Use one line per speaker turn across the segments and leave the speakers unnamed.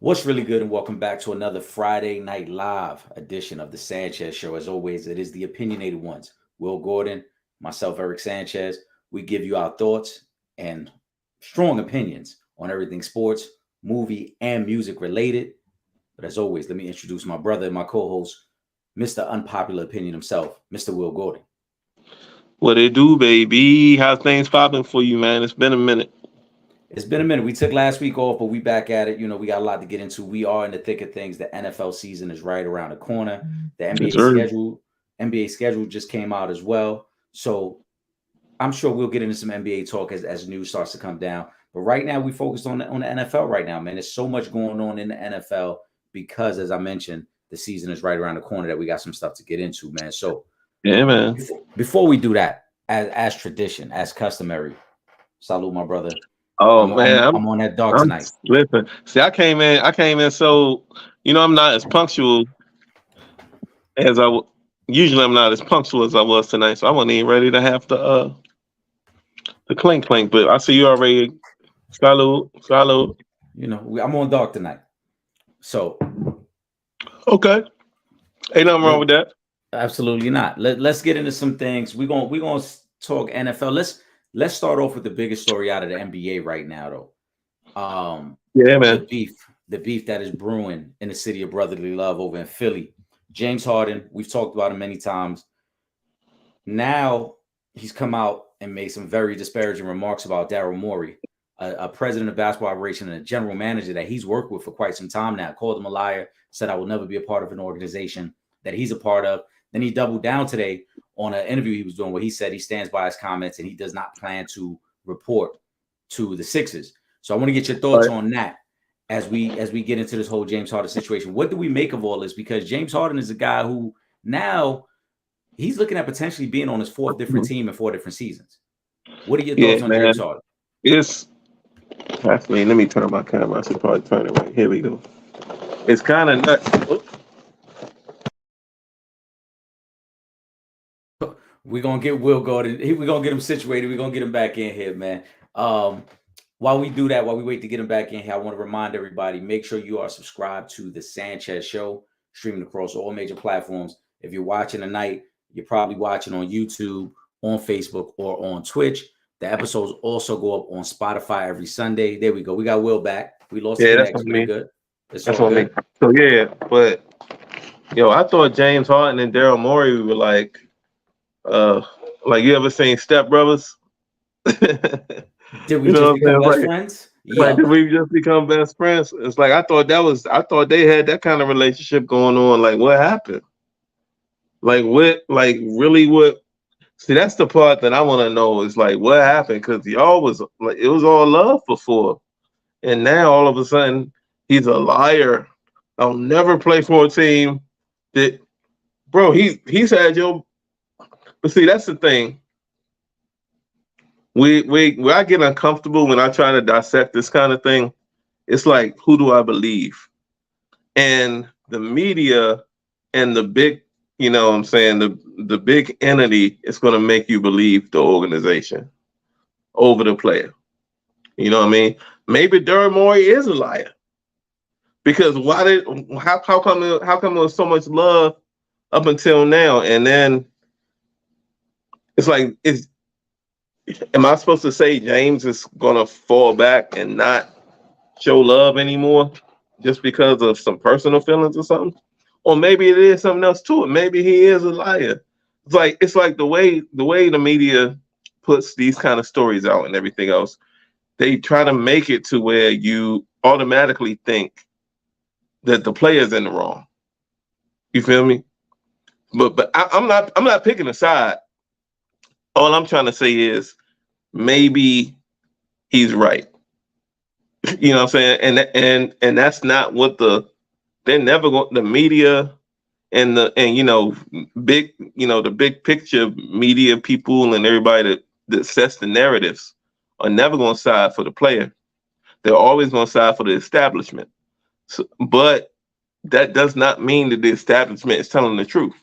What's really good, and welcome back to another Friday Night Live edition of the Sanchez Show. As always, it is the opinionated ones, Will Gordon, myself, Eric Sanchez. We give you our thoughts and strong opinions on everything sports, movie, and music related. But as always, let me introduce my brother and my co-host, Mr. Unpopular Opinion himself, Mr. Will Gordon.
What it do, baby? How's things popping for you, man? It's been a minute.
It's been a minute. We took last week off, but we back at it. We got a lot to get into. We are in the thick of things. The NFL season is right around the corner. The
Yes,
NBA
sir.
schedule just came out as well. So I'm sure we'll get into some NBA talk as news starts to come down. But right now, we focused on the NFL right now, man. There's so much going on in the NFL because, as I mentioned, the season is right around the corner that we got some stuff to get into, man. So
Yeah, man.
before we do that, as tradition, as customary, salute my brother.
Oh
I'm
man,
I'm on that dog
I'm
tonight.
listen. See, I came in so I'm not as punctual as usually I'm not as punctual as I was tonight, so I wasn't even ready to have the clink clink. But I see you already. Salute, salute.
I'm on dog tonight. So
Okay, ain't nothing wrong
let,
with that.
absolutely not. Let's get into some things. We're gonna talk NFL. Let's start off with the biggest story out of the NBA right now, though.
Yeah,
The
man.
beef that is brewing in the city of brotherly love over in Philly. James Harden, we've talked about him many times. Now he's come out and made some very disparaging remarks about Daryl Morey, a president of basketball operation and a general manager that he's worked with for quite some time now. Called him a liar, said I will never be a part of an organization that he's a part of. Then he doubled down today on an interview he was doing where he said he stands by his comments and he does not plan to report to the Sixers. So I want to get your thoughts
Right.
on that as we get into this whole James Harden situation. What do we make of all this? Because James Harden is a guy who now he's looking at potentially being on his fourth different team in 4 different seasons. What are your
Yeah,
thoughts on
man.
James Harden?
It's actually. Let me turn my camera. I should probably turn it right. Here we go. It's kind of nuts.
We're gonna get Will Gordon. We're gonna get him situated. We're gonna get him back in here, man. While we do that, while we wait to get him back in here, I want to remind everybody: make sure you are subscribed to the Sanchez Show, streaming across all major platforms. If you're watching tonight, you're probably watching on YouTube, on Facebook, or on Twitch. The episodes also go up on Spotify every Sunday. There we go. We got Will back. We lost
Yeah,
him
that's
next.
what I
Pretty
mean.
good. It's
That's
all
what I mean.
good.
So yeah, but I thought James Harden and Daryl Morey were uh, like you ever seen Step Brothers?
Did we
You
just
know what I'm
become
saying?
best friends?
Like did
Yup.
we just become best friends? It's like I thought they had that kind of relationship going on. Like what happened? Like what? Like really what? See, that's the part that I want to know is like what happened because y'all was like it was all love before, and now all of a sudden he's a liar. I'll never play for a team that, bro. He's had your. But see, that's the thing. Where I get uncomfortable when I try to dissect this kind of thing. It's like who do I believe? And the media and the big, what I'm saying, the big entity is going to make you believe the organization over the player. You know what I mean? Maybe Daryl Morey is a liar because how come there was so much love up until now, and then it's like am I supposed to say James is gonna fall back and not show love anymore just because of some personal feelings or something? Or maybe it is something else to it. Maybe he is a liar. It's like the way the media puts these kind of stories out and everything else. They try to make it to where you automatically think that the player's in the wrong. You feel me? But I'm not picking a side. All I'm trying to say is maybe he's right. You know what I'm saying? And that's not what they're never going the media and big the big picture media people and everybody that sets the narratives are never going to side for the player. They're always going to side for the establishment. So, but that does not mean that the establishment is telling the truth.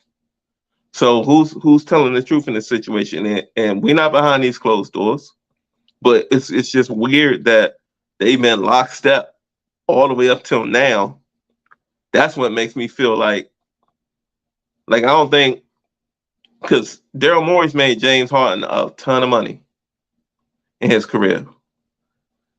So who's telling the truth in this situation? And we're not behind these closed doors, but it's just weird that they've been lockstep all the way up till now, that's what makes me feel like I don't think, because Daryl Morey's made James Harden a ton of money in his career.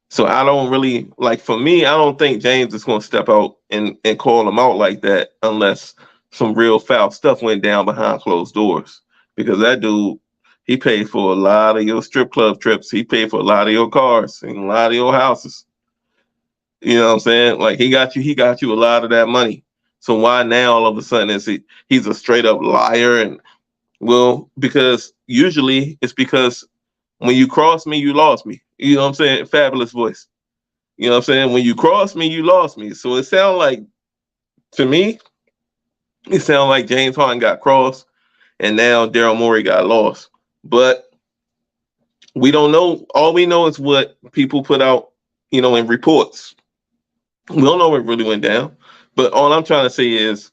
So I don't really for me, I don't think James is going to step out and call him out like that unless some real foul stuff went down behind closed doors. Because that dude, he paid for a lot of your strip club trips. He paid for a lot of your cars and a lot of your houses. You know what I'm saying? Like he got you a lot of that money. So why now all of a sudden he's a straight up liar? And well, because usually it's because when you cross me, you lost me. You know what I'm saying? Fabulous voice. You know what I'm saying? When you cross me, you lost me. So it sounds like, to me, it sounds like James Harden got crossed and now Daryl Morey got lost. But we don't know. All we know is what people put out, in reports. We don't know what really went down. But all I'm trying to say is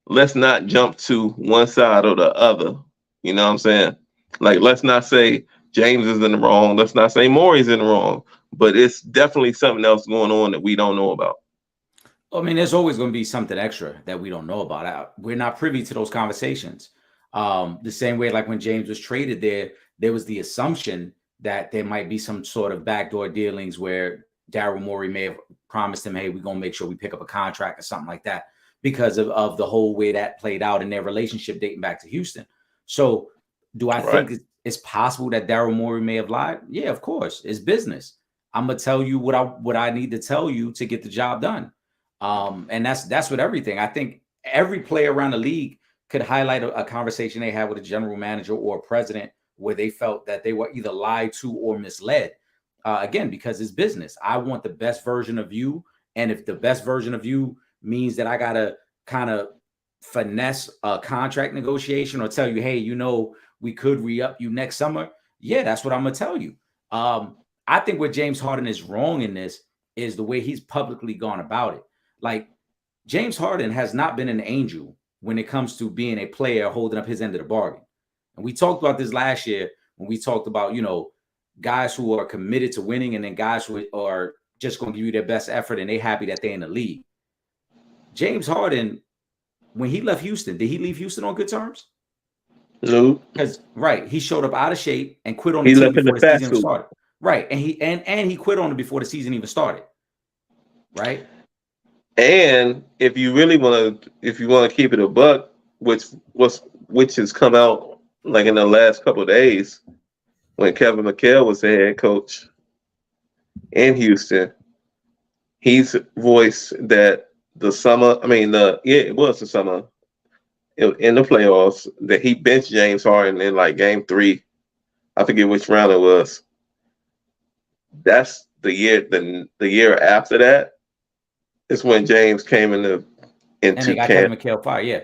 let's not jump to one side or the other. You know what I'm saying? Let's not say James is in the wrong. Let's not say Morey's in the wrong. But it's definitely something else going on that we don't know about.
I mean, there's always going to be something extra that we don't know about. We're not privy to those conversations. The same way, like when James was traded there was the assumption that there might be some sort of backdoor dealings where Daryl Morey may have promised him, hey, we're going to make sure we pick up a contract or something like that because of the whole way that played out in their relationship dating back to Houston. So do I think it's possible that Daryl Morey may have lied? Yeah, of course. It's business. I'm going to tell you what I need to tell you to get the job done. And that's with everything. I think every player around the league could highlight a conversation they had with a general manager or a president where they felt that they were either lied to or misled. Again, because it's business. I want the best version of you. And if the best version of you means that I got to kind of finesse a contract negotiation or tell you, hey, we could re-up you next summer. Yeah, that's what I'm going to tell you. I think where James Harden is wrong in this is the way he's publicly gone about it. Like, James Harden has not been an angel when it comes to being a player holding up his end of the bargain. And we talked about this last year when we talked about, guys who are committed to winning and then guys who are just going to give you their best effort and they happy that they're in the league. James Harden, when he left Houston, did he leave Houston on good terms?
No.
Because, he showed up out of shape and quit on the team before the season even started. Right. And he quit on it before the season even started. Right.
And if you really want to keep it a buck, which has come out in the last couple of days, when Kevin McHale was the head coach in Houston, he's voiced that it was the summer in the playoffs that he benched James Harden in game 3. I forget which round it was. That's the year after that is when James came into
and they got
camp.
Kevin McHale fired, yeah.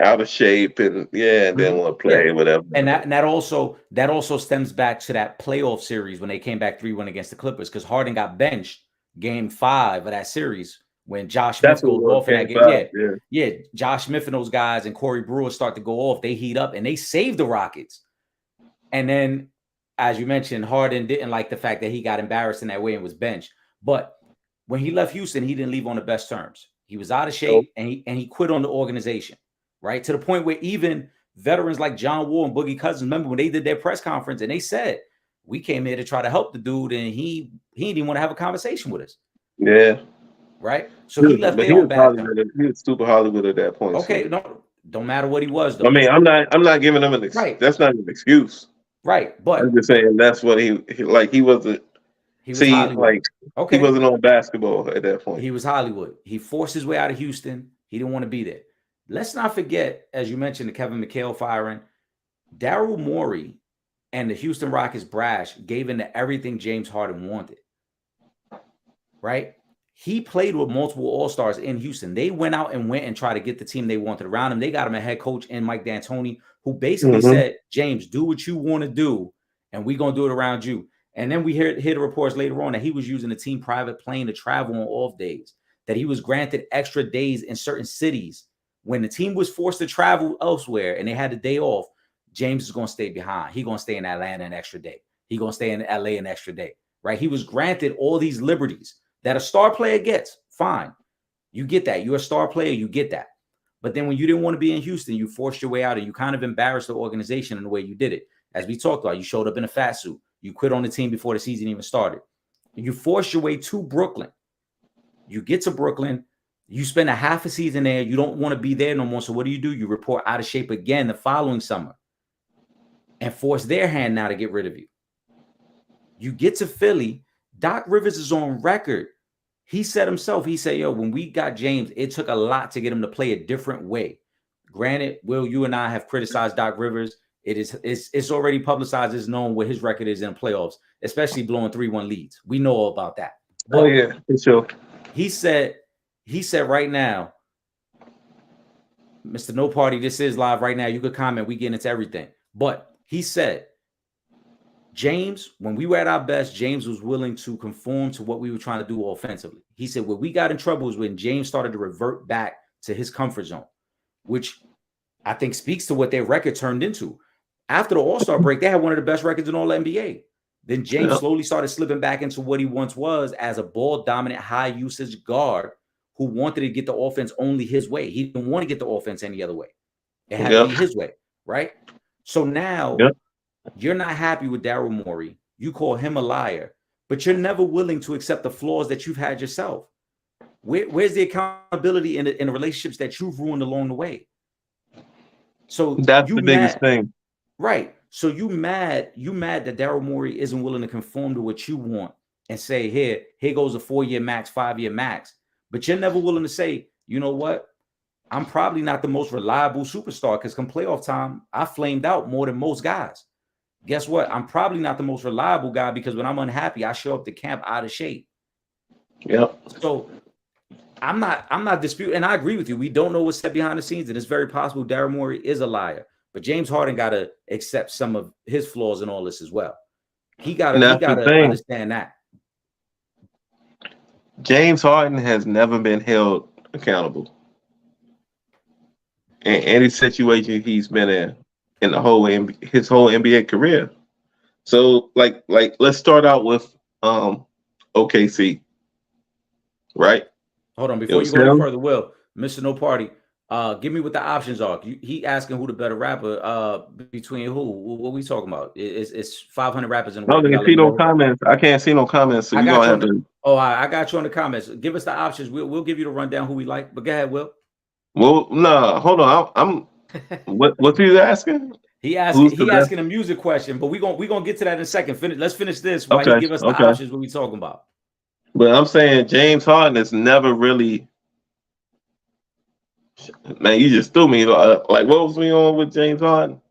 Out of shape and didn't want to play, whatever.
And that also stems back to that playoff series when they came back 3-1 against the Clippers, because Harden got benched game 5 of that series when Josh Smith goes off in that game. Yeah, Josh Smith and those guys and Corey Brewer start to go off. They heat up and they save the Rockets. And then, as you mentioned, Harden didn't like the fact that he got embarrassed in that way and was benched. But when he left Houston, he didn't leave on the best terms. He was out of shape and he quit on the organization. Right, to the point where even veterans like John Wall and Boogie Cousins, remember when they did their press conference and they said, we came here to try to help the dude and he didn't even want to have a conversation with us.
Yeah.
Right. So he left there on bad terms.
He was super Hollywood at that point.
Okay, no, don't matter what he was, though.
I mean, I'm not giving him an excuse. Right. That's not an excuse.
Right. But
I'm just saying that's what he wasn't. He was Hollywood. He wasn't on basketball at that point.
He was Hollywood. He forced his way out of Houston. He didn't want to be there. Let's not forget, as you mentioned, the Kevin McHale firing, Daryl Morey and the Houston Rockets brash gave into everything James Harden wanted. Right? He played with multiple All-Stars in Houston. They went out and tried to get the team they wanted around him. They got him a head coach in Mike D'Antoni, who basically said, James, do what you want to do, and we're going to do it around you. And then we hear the reports later on that he was using a team private plane to travel on off days, that he was granted extra days in certain cities. When the team was forced to travel elsewhere and they had a day off, James is going to stay behind. He's going to stay in Atlanta an extra day. He's going to stay in LA an extra day, right? He was granted all these liberties that a star player gets Fine. You get that. You're a star player. You get that. But then when you didn't want to be in Houston, you forced your way out and you kind of embarrassed the organization in the way you did it. As we talked about, you showed up in a fat suit. You quit on the team before the season even started. You forced your way to Brooklyn. You get to Brooklyn. You spend a half a season there. You don't want to be there no more. So what do? You report out of shape again the following summer and force their hand now to get rid of you. You get to Philly. Doc Rivers is on record. He said himself, he said, yo, when we got James, it took a lot to get him to play a different way. Granted, Will, you and I have criticized Doc Rivers. It's already publicized. It's known what his record is in the playoffs, especially blowing 3-1 leads. We know all about that.
But yeah, for sure.
He said right now, Mr. No Party, this is live right now. You could comment. We get into everything. But he said, James, when we were at our best, James was willing to conform to what we were trying to do offensively. He said, where we got in trouble was when James started to revert back to his comfort zone, which I think speaks to what their record turned into. After the All-Star break, they had one of the best records in all NBA. Then James slowly started slipping back into what he once was as a ball-dominant, high-usage guard who wanted to get the offense only his way. He didn't want to get the offense any other way. It had to be his way, right? So now you're not happy with Daryl Morey. You call him a liar, but you're never willing to accept the flaws that you've had yourself. Where's the accountability in the relationships that you've ruined along the way? So
that's the biggest thing.
Right. So you mad that Daryl Morey isn't willing to conform to what you want and say, here goes a 4-year max, 5-year max. But you're never willing to say, you know what? I'm probably not the most reliable superstar because come playoff time, I flamed out more than most guys. Guess what? I'm probably not the most reliable guy because when I'm unhappy, I show up to camp out of shape.
Yep.
So I'm not disputing, and I agree with you. We don't know what's said behind the scenes, and it's very possible Daryl Morey is a liar. But James Harden got to accept some of his flaws in all this as well. He got to understand that.
James Harden has never been held accountable in any situation he's been in the his whole NBA career. So like let's start out with OKC, right?
Hold on, before you go any further, Will, Mr. No Party, give me what the options are. He asking who the better rapper between who? What we talking about? It's 500 rappers in.
I can't see no comments. I can't see no comments. So you gonna have to.
Oh, I got you on the comments. Give us the options. We'll give you the rundown who we like. But go ahead, Will.
Well, no, hold on. I'm what's he asking?
He asking a music question, but we gonna get to that in a second. Let's finish this while you give us the options. What we talking about?
But I'm saying James Harden has never really. Man, you just threw me. Like, what was we on with James Harden?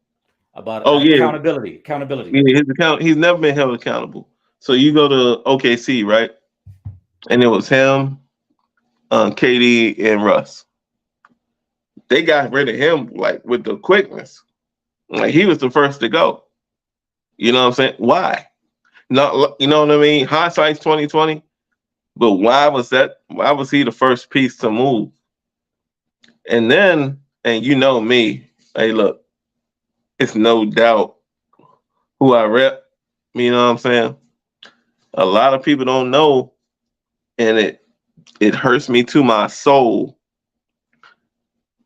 About accountability.
Yeah, he's never been held accountable. So you go to OKC, right? And it was him, KD, and Russ. They got rid of him like with the quickness. Like he was the first to go. You know what I'm saying? Why? Not, you know what I mean? Hindsight's 2020. But why was that? Why was he the first piece to move? And then, and you know me, hey, look, it's no doubt who I rep. You know what I'm saying? A lot of people don't know, and it hurts me to my soul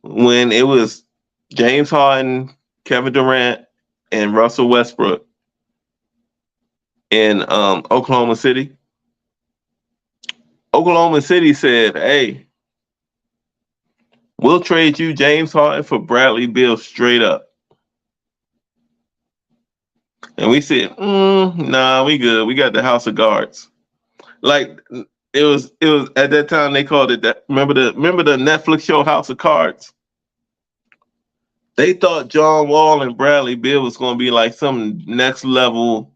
when it was James Harden, Kevin Durant, and Russell Westbrook in Oklahoma City. Oklahoma City said, hey, we'll trade you James Harden for Bradley Beal straight up. And we said, nah, we good. We got the House of Guards. Like it was at that time they called it that. Remember the Netflix show House of Cards? They thought John Wall and Bradley Beal was going to be like some next level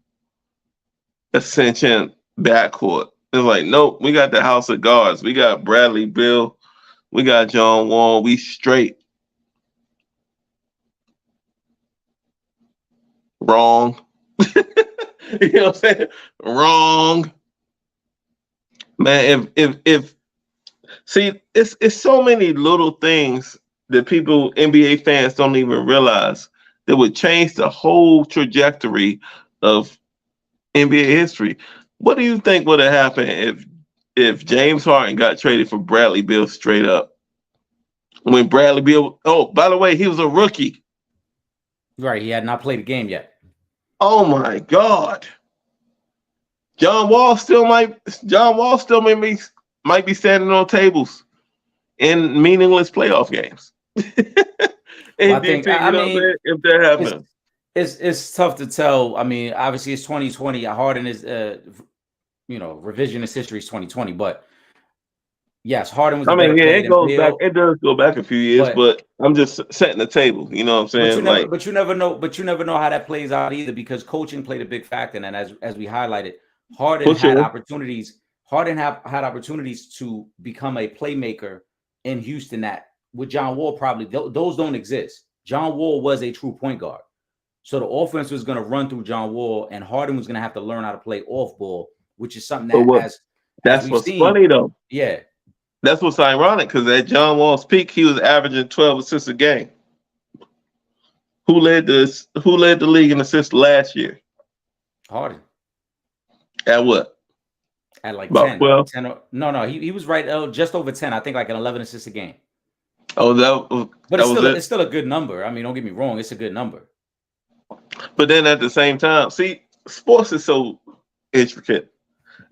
ascension backcourt. It was like, nope, we got the House of Guards. We got Bradley Beal. We got John Wall. We straight. Wrong. You know what I'm saying? Wrong. Man, if see, it's so many little things that people, NBA fans, don't even realize that would change the whole trajectory of NBA history. What do you think would have happened if if James Harden got traded for Bradley Beal straight up, when Bradley Beal, oh, by the way, he was a rookie.
Right, he had not played a game yet.
Oh my God. John Wall still might be standing on tables in meaningless playoff games.
Well, I think, I mean,
if that happens.
It's tough to tell. I mean, obviously it's 2020. Harden is revisionist history is 2020, but yes, Harden was a better player than Beal.
It does go back a few years, but I'm just setting the table. You know what I'm saying?
But you never know how that plays out either, because coaching played a big factor. And as we highlighted, Harden had opportunities. Harden had opportunities to become a playmaker in Houston that with John Wall probably those don't exist. John Wall was a true point guard. So the offense was going to run through John Wall, and Harden was going to have to learn how to play off ball, which is something that
that's what's funny though.
Yeah.
That's what's ironic, because at John Wall's peak, he was averaging 12 assists a game. Who led the league in assists last year?
Harden.
At what?
At like
about
10.
12?
10 no, he was right just over 10. I think like an 11 assists a game.
Oh,
it's still a good number. I mean, don't get me wrong, it's a good number.
But then at the same time, see, sports is so intricate.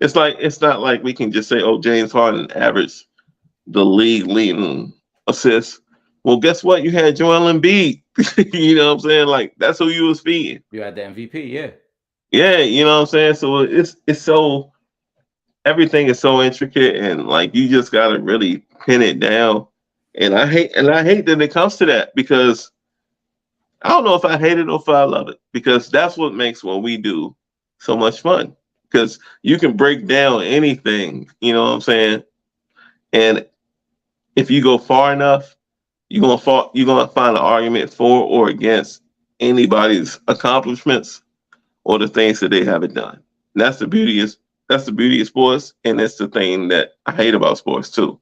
It's not like we can just say, oh, James Harden averaged the league leading assists. Well, guess what? You had Joel Embiid. You know what I'm saying? Like, that's who you was feeding.
You had the MVP, yeah.
Yeah, you know what I'm saying? So it's so, everything is so intricate, and like you just gotta really pin it down. And I hate that it comes to that, because I don't know if I hate it or if I love it, because that's what makes what we do so much fun. Because you can break down anything, you know what I'm saying? And if you go far enough, you're gonna find an argument for or against anybody's accomplishments or the things that they haven't done. And that's the beauty of sports, and it's the thing that I hate about sports too.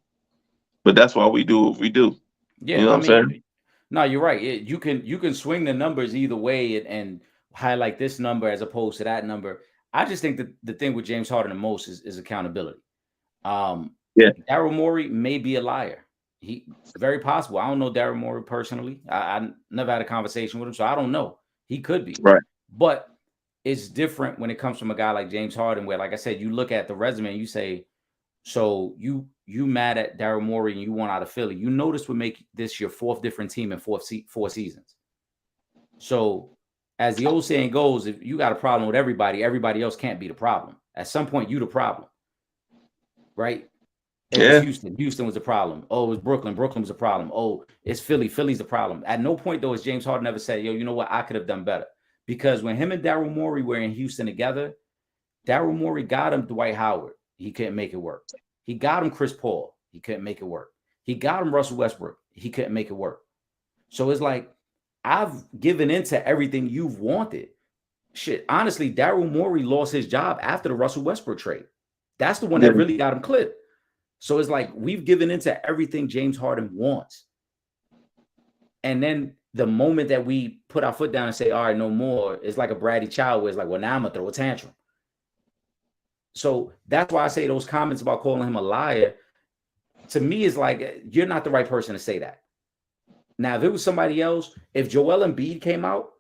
But that's why we do what we do.
Yeah,
you know what I'm saying?
No, you're right. You can swing the numbers either way and highlight this number as opposed to that number. I just think that the thing with James Harden the most is accountability. Daryl Morey may be a liar. He very possible. I don't know Daryl Morey personally. I never had a conversation with him, so I don't know. He could be.
Right.
But it's different when it comes from a guy like James Harden, where, like I said, you look at the resume and you say, so you mad at Daryl Morey and you want out of Philly. You know this would make this your fourth different team in four seasons. So as the old saying goes, if you got a problem with everybody else can't be the problem. At some point, you the problem. Right? It was Houston. Houston was a problem. Oh, it was Brooklyn. Brooklyn was a problem. Oh, it's Philly. Philly's the problem. At no point, though, has James Harden ever said, yo, you know what? I could have done better. Because when him and Daryl Morey were in Houston together, Daryl Morey got him Dwight Howard. He couldn't make it work. He got him Chris Paul. He couldn't make it work. He got him Russell Westbrook. He couldn't make it work. So it's like, I've given into everything you've wanted. Shit, honestly, Daryl Morey lost his job after the Russell Westbrook trade. That's the one that really got him clipped. So it's like, we've given into everything James Harden wants. And then the moment that we put our foot down and say, all right, no more, it's like a bratty child where it's like, well, now I'm going to throw a tantrum. So that's why I say those comments about calling him a liar, to me, is like, you're not the right person to say that. Now, if it was somebody else, if Joel Embiid came out,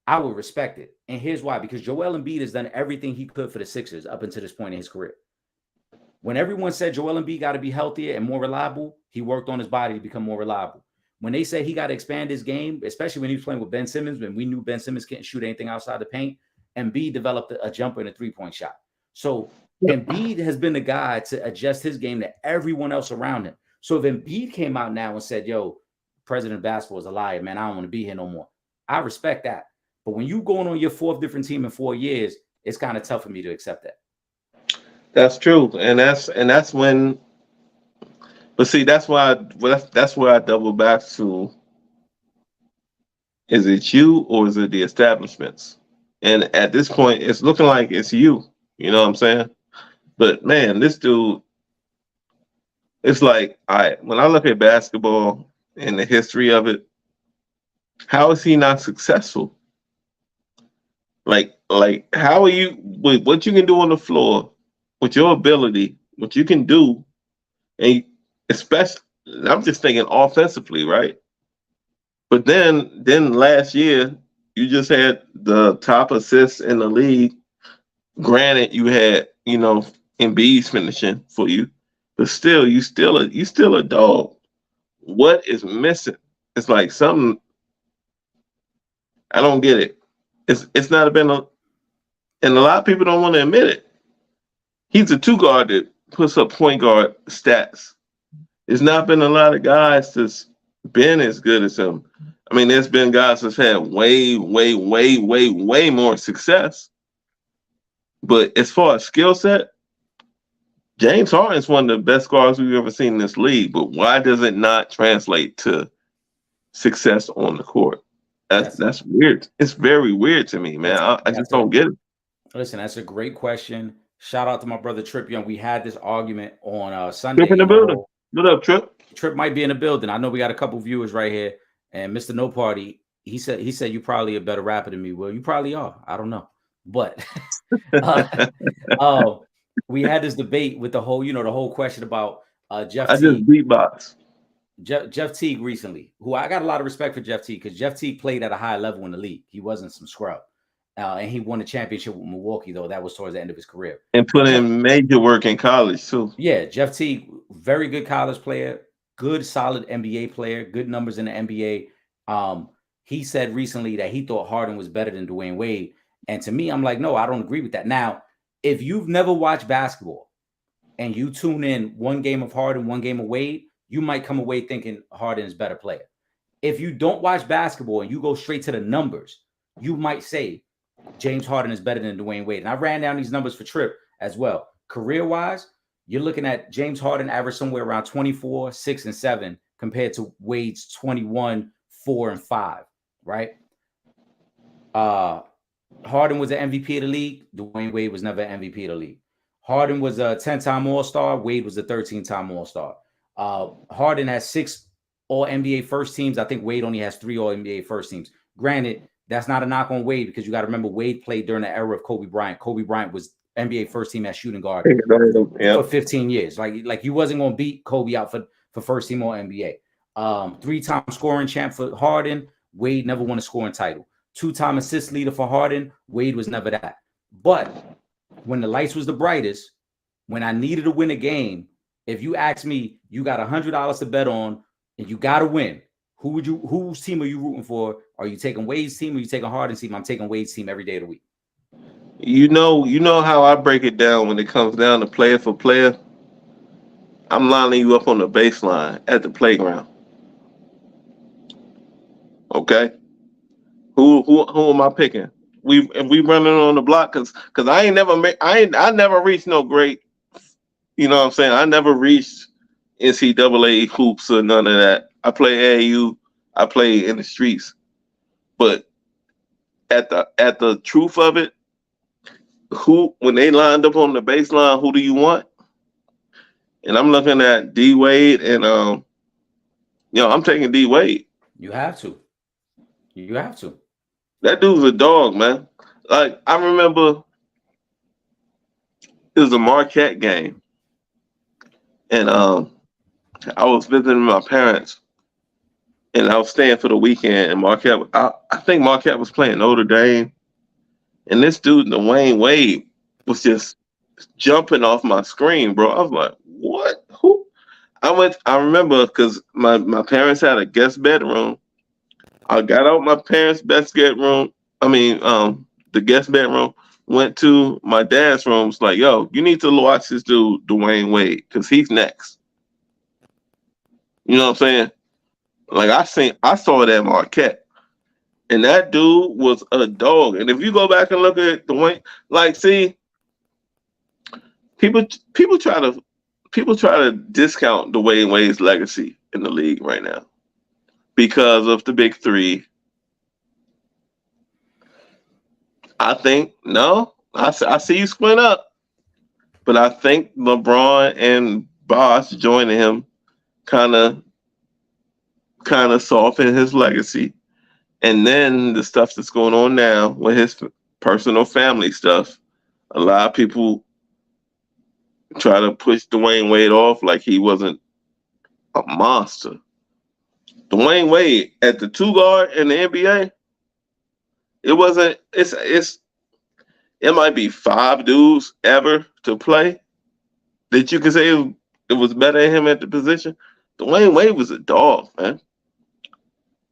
I would respect it. And here's why. Because Joel Embiid has done everything he could for the Sixers up until this point in his career. When everyone said Joel Embiid got to be healthier and more reliable, he worked on his body to become more reliable. When they say he got to expand his game, especially when he was playing with Ben Simmons, when we knew Ben Simmons couldn't shoot anything outside the paint, Embiid developed a jumper and a three-point shot. So Embiid has been the guy to adjust his game to everyone else around him. So if Embiid came out now and said, yo, President of Basketball is a liar, man, I don't want to be here no more, I respect that. But when you going on your fourth different team in 4 years, it's kind of tough for me to accept that.
That's true, and that's when. But see, that's where I double back to. Is it you or is it the establishments? And at this point, it's looking like it's you. You know what I'm saying? But man, this dude, it's like, when I look at basketball and the history of it, how is he not successful? Like how are you with what you can do on the floor with your ability? what you can do, and especially, I'm just thinking offensively, right? But then last year, you just had the top assists in the league. Granted, you had, Embiid's finishing for you, but still, you still a dog. What is missing? It's like something I don't get it. It's not been and a lot of people don't want to admit it. He's a two guard that puts up point guard stats. There's not been a lot of guys that's been as good as him. I mean, there's been guys that's had way, way, way, way, way more success. But as far as skill set, James Harden's one of the best guards we've ever seen in this league. But why does it not translate to success on the court? That's weird. It's very weird to me, man. I just don't get it.
Listen, that's a great question. Shout out to my brother Trip Young. We had this argument on Sunday.
Trip in the building. What up, Trip?
Trip might be in the building. I know we got a couple viewers right here. And Mr. No Party, he said you probably a better rapper than me. Well, you probably are. I don't know. But we had this debate with the whole question about Jeff Teague.
I just beatbox.
Jeff Teague recently, who I got a lot of respect for Jeff Teague because Jeff Teague played at a high level in the league. He wasn't some scrub. And he won a championship with Milwaukee, though. That was towards the end of his career.
And put in major work in college, too.
Yeah, Jeff Teague, very good college player, good, solid NBA player, good numbers in the NBA. He said recently that he thought Harden was better than Dwayne Wade. And to me, I'm like, no, I don't agree with that. Now, if you've never watched basketball and you tune in one game of Harden, one game of Wade, you might come away thinking Harden is a better player. If you don't watch basketball and you go straight to the numbers, you might say James Harden is better than Dwayne Wade. And I ran down these numbers for Trip as well. Career-wise, you're looking at James Harden average somewhere around 24, 6, and 7 compared to Wade's 21, 4, and 5, right? Harden was an MVP of the league. Dwayne Wade was never an MVP of the league. Harden was a 10-time All-Star. Wade was a 13-time All-Star. Harden has 6 All-NBA first teams. I think Wade only has 3 All-NBA first teams. Granted, that's not a knock on Wade because you got to remember Wade played during the era of Kobe Bryant. Kobe Bryant was NBA first team at shooting guard for 15 years. Like you wasn't going to beat Kobe out for first team All NBA. 3-time scoring champ for Harden. Wade never won a scoring title. 2-time assist leader for Harden. Wade was never that. But when the lights was the brightest, when I needed to win a game, if you ask me, you got $100 to bet on, and you got to win. Whose team are you rooting for? Are you taking Wade's team or are you taking Harden's team? I'm taking Wade's team every day of the week.
You know how I break it down when it comes down to player for player. I'm lining you up on the baseline at the playground. Okay, who am I picking? We running on the block because I never reached no great. You know what I'm saying? I never reached NCAA hoops or none of that. I play AAU. I play in the streets. But at the truth of it, when they lined up on the baseline, who do you want? And I'm looking at D Wade, and I'm taking D Wade.
You have to. You have to.
That dude's a dog, man. Like I remember, it was a Marquette game, and I was visiting my parents, and I was staying for the weekend. And Marquette, I think Marquette was playing Notre Dame, and this dude, Dwayne Wade, was just jumping off my screen, bro. I was like, "What? Who?" I remember because my parents had a guest bedroom. I got out my parents' best bedroom. The guest bedroom. Went to my dad's room. Was like, "Yo, you need to watch this dude, Dwayne Wade, because he's next." You know what I'm saying? Like I saw it at Marquette, and that dude was a dog. And if you go back and look at Dwayne, like, see, people try to discount Dwayne Wade's legacy in the league right now because of the big three. I think no. I see you squint up, but I think LeBron and Bosh joining him kind of soften his legacy, and then the stuff that's going on now with his personal family stuff. A lot of people try to push Dwayne Wade off like he wasn't a monster. Dwayne Wade at the 2 guard in the NBA, it wasn't. It might be 5 dudes ever to play that you can say it was better than him at the position. Dwayne Wade was a dog, man.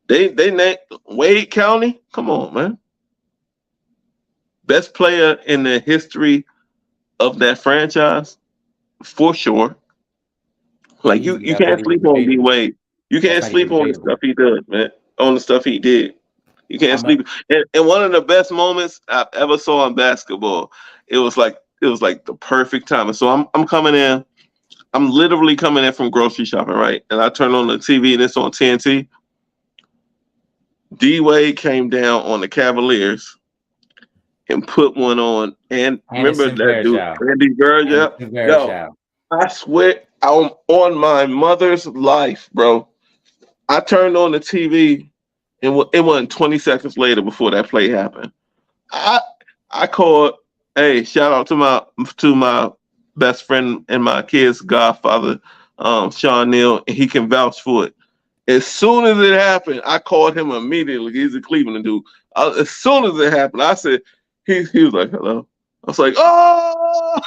They named Wade County. Come on, man. Best player in the history of that franchise, for sure. Like you can't sleep on D Wade. You can't sleep on the stuff he does, man. On the stuff he did. You can't sleep. And one of the best moments I ever saw in basketball, it was like the perfect time. And so I'm coming in. I'm literally coming in from grocery shopping, right? And I turn on the TV and it's on TNT. D Wade came down on the Cavaliers and put one on. And remember that dude, Andy Virgil? Yo, I swear I'm on my mother's life, bro. I turned on the TV and it wasn't 20 seconds later before that play happened. I called, hey, shout out to my best friend and my kid's godfather, Sean Neal, and he can vouch for it. As soon as it happened, I called him immediately. He's a Cleveland dude. As soon as it happened, I said, he was like, hello. I was like, oh!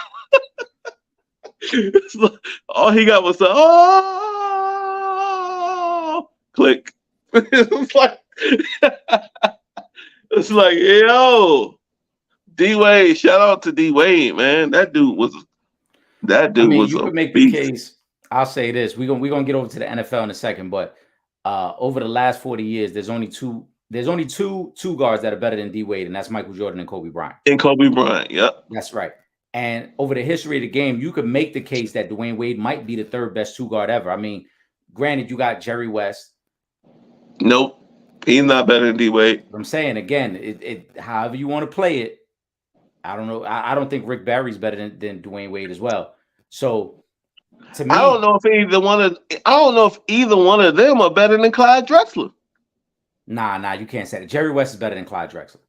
All he got was the, oh! Click. It's like, yo, D Wade, shout out to D Wade, man. That dude was
you could make the case. I'll say this. We're gonna get over to the NFL in a second, but over the last 40 years, there's only two guards that are better than D Wade, and that's Michael Jordan and Kobe Bryant.
Yep.
That's right. And over the history of the game, you could make the case that Dwayne Wade might be the 3rd best 2 guard ever. I mean, granted, you got Jerry West.
Nope. He's not better than D Wade.
I'm saying again, it however you want to play it. I don't know. I don't think Rick Barry's better than Dwayne Wade as well. So to me,
I don't know if either one of them are better than Clyde Drexler.
Nah, you can't say that. Jerry West is better than Clyde Drexler.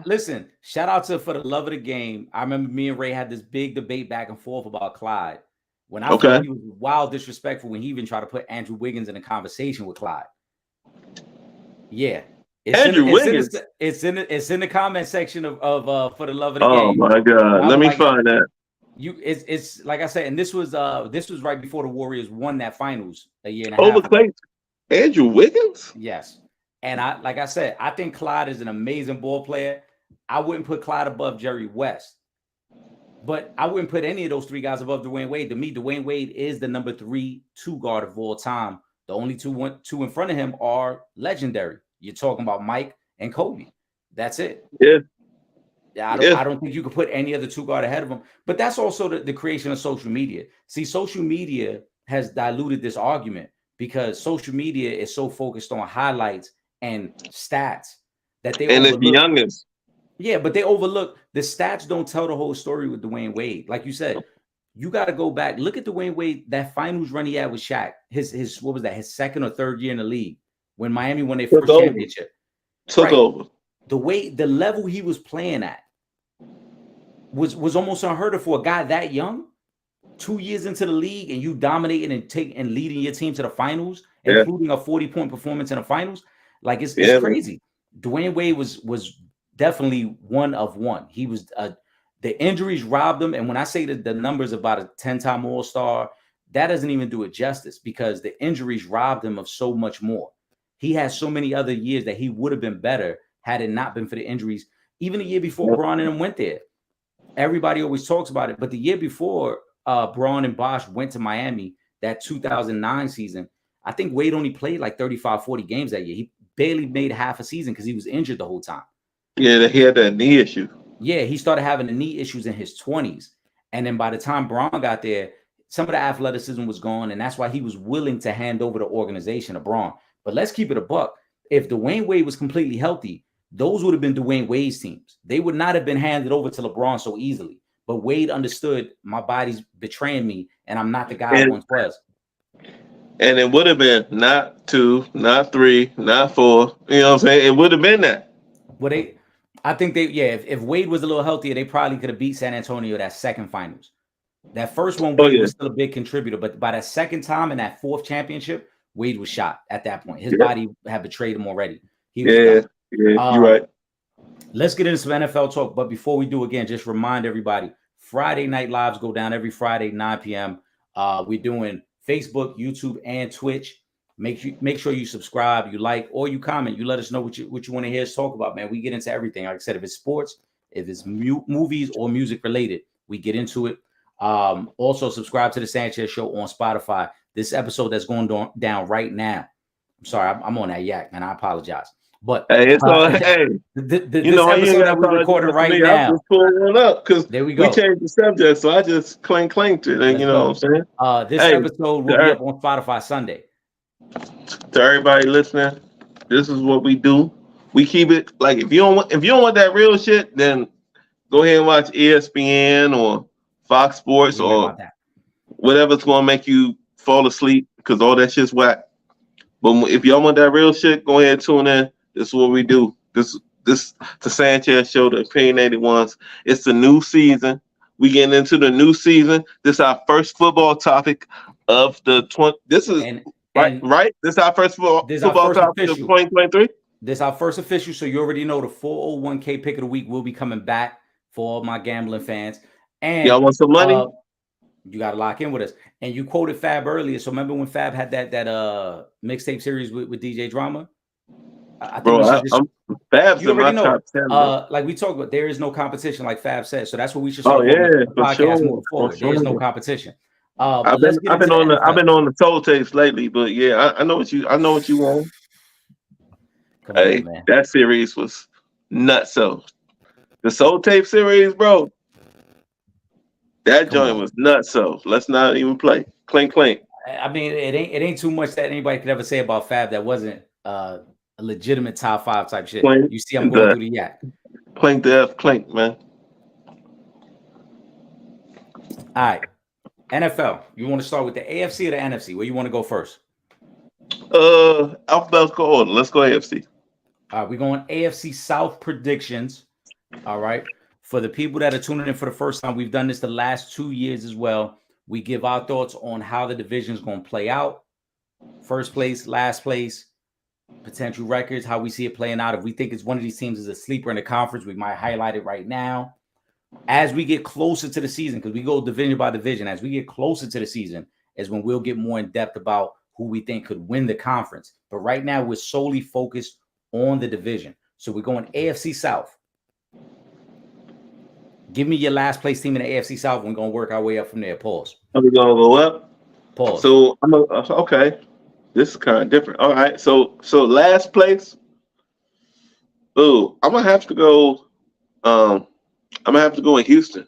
Listen, shout out to For the Love of the Game. I remember me and Ray had this big debate back and forth about Clyde. When I thought he was wild disrespectful when he even tried to put Andrew Wiggins in a conversation with Clyde. Yeah. It's in the comment section of For the Love of the Game.
Oh my God. Let me find that.
It's like I said, and this was right before the Warriors won that finals a year and a half.
Overplayed Andrew Wiggins?
Yes. And like I said, I think Clyde is an amazing ball player. I wouldn't put Clyde above Jerry West. But I wouldn't put any of those 3 guys above Dwayne Wade. To me, Dwayne Wade is the number 3 2 guard of all time. The only two in front of him are legendary. You're talking about Mike and Kobe. That's it.
Yeah.
I don't think you could put any other 2 guard ahead of him. But that's also the creation of social media. See, social media has diluted this argument because social media is so focused on highlights and stats that they
overlook. It's the youngest.
Yeah, but they overlook the stats. Don't tell the whole story with Dwayne Wade. Like you said, you got to go back. Look at Dwayne Wade, that finals run he had with Shaq. His what was that? His 2nd or 3rd year in the league when Miami won their first championship.
Took over.
The level he was playing at was almost unheard of for a guy that young. 2 years into the league and you dominating and leading your team to the finals, including a 40-point performance in the finals. Like it's crazy. Dwayne Wade was definitely one of one. He was the injuries robbed him. And when I say that the numbers about a 10-time All-Star, that doesn't even do it justice because the injuries robbed him of so much more. He has so many other years that he would have been better had it not been for the injuries. Even the year before Braun and him went there. Everybody always talks about it. But the year before Braun and Bosh went to Miami, that 2009 season, I think Wade only played like 35, 40 games that year. He barely made half a season because he was injured the whole time.
Yeah, he had that knee issue.
Yeah, he started having the knee issues in his 20s. And then by the time Braun got there, some of the athleticism was gone. And that's why he was willing to hand over the organization to Braun. But let's keep it a buck. If Dwayne Wade was completely healthy, those would have been Dwayne Wade's teams. They would not have been handed over to LeBron so easily. But Wade understood my body's betraying me, and I'm not the guy I once was.
And it would have been not 2, not 3, not 4. You know what I'm saying? It would have been that.
Well, I think if Wade was a little healthier, they probably could have beat San Antonio that second finals. That first one, Wade was still a big contributor, but by that second time in that fourth championship, Wade was shot at that point. His body had betrayed him already. He was done.
You're right.
Let's get into some NFL talk, but before we do, again, just remind everybody, Friday night lives go down every Friday, 9 p.m. We're doing Facebook, YouTube, and Twitch. Make sure you subscribe, you like, or you comment. You let us know what you want to hear us talk about, man. We get into everything. Like I said, if it's sports, if it's movies or music related, we get into it. Also, subscribe to the Sanchez Show on Spotify. This episode that's going down right now. I'm sorry, I'm on that yak, man. I apologize. But
hey, it's all hey.
This episode that we're recording right now.
I just pulled one up because
there we go.
We changed the subject, so I just clanked it. And you know what I'm saying?
This episode will be up on Spotify Sunday.
To everybody listening, this is what we do. We keep it like if you don't want that real shit, then go ahead and watch ESPN or Fox Sports or whatever's gonna make you fall asleep because all that shit's whack. But if y'all want that real shit, go ahead and tune in. This is what we do. This the Sanchez Show, the Opinionated Ones. It's the new season. We getting into the new season. This is our first football topic of the 20. This is right. This is our first football topic of 2023.
This is our first official. So you already know the 401k pick of the week will be coming back for all my gambling fans. And
y'all want some money?
You got to lock in with us. And you quoted Fab earlier. So remember when Fab had that mixtape series with DJ Drama? I think
Fab's in my top 10.
Like we talked about, there is no competition, like Fab said. So that's what we should start
the
podcast moving forward. There is no competition.
I've been on the toll tapes lately, but yeah, I know what you want. Hey, man. That series was nuts. So the soul tape series, bro. That joint was nuts. So let's not even play. Clink, clink.
I mean, it ain't too much that anybody could ever say about Fab that wasn't a legitimate top 5 type shit. Clink, you see, I'm going through the yak.
Clink the F, clink, man.
All right. NFL. You want to start with the AFC or the NFC? Where you want to go first?
Alphabetical order. Let's go AFC.
All right, we're going AFC South predictions. All right. For the people that are tuning in for the first time, we've done this the last 2 years as well. We give our thoughts on how the division is going to play out. First place, last place, potential records, how we see it playing out. If we think it's one of these teams is a sleeper in the conference, we might highlight it right now. As we get closer to the season, because we go division by division, as we get closer to the season is when we'll get more in depth about who we think could win the conference. But right now, we're solely focused on the division. So we're going AFC South. Give me your last place team in the AFC South. We're going to work our way up from there. Pause.
Are we going to go up?
Pause.
So okay. This is kind of different. All right. So last place. Oh, I'm gonna have to go. I'm gonna have to go in Houston.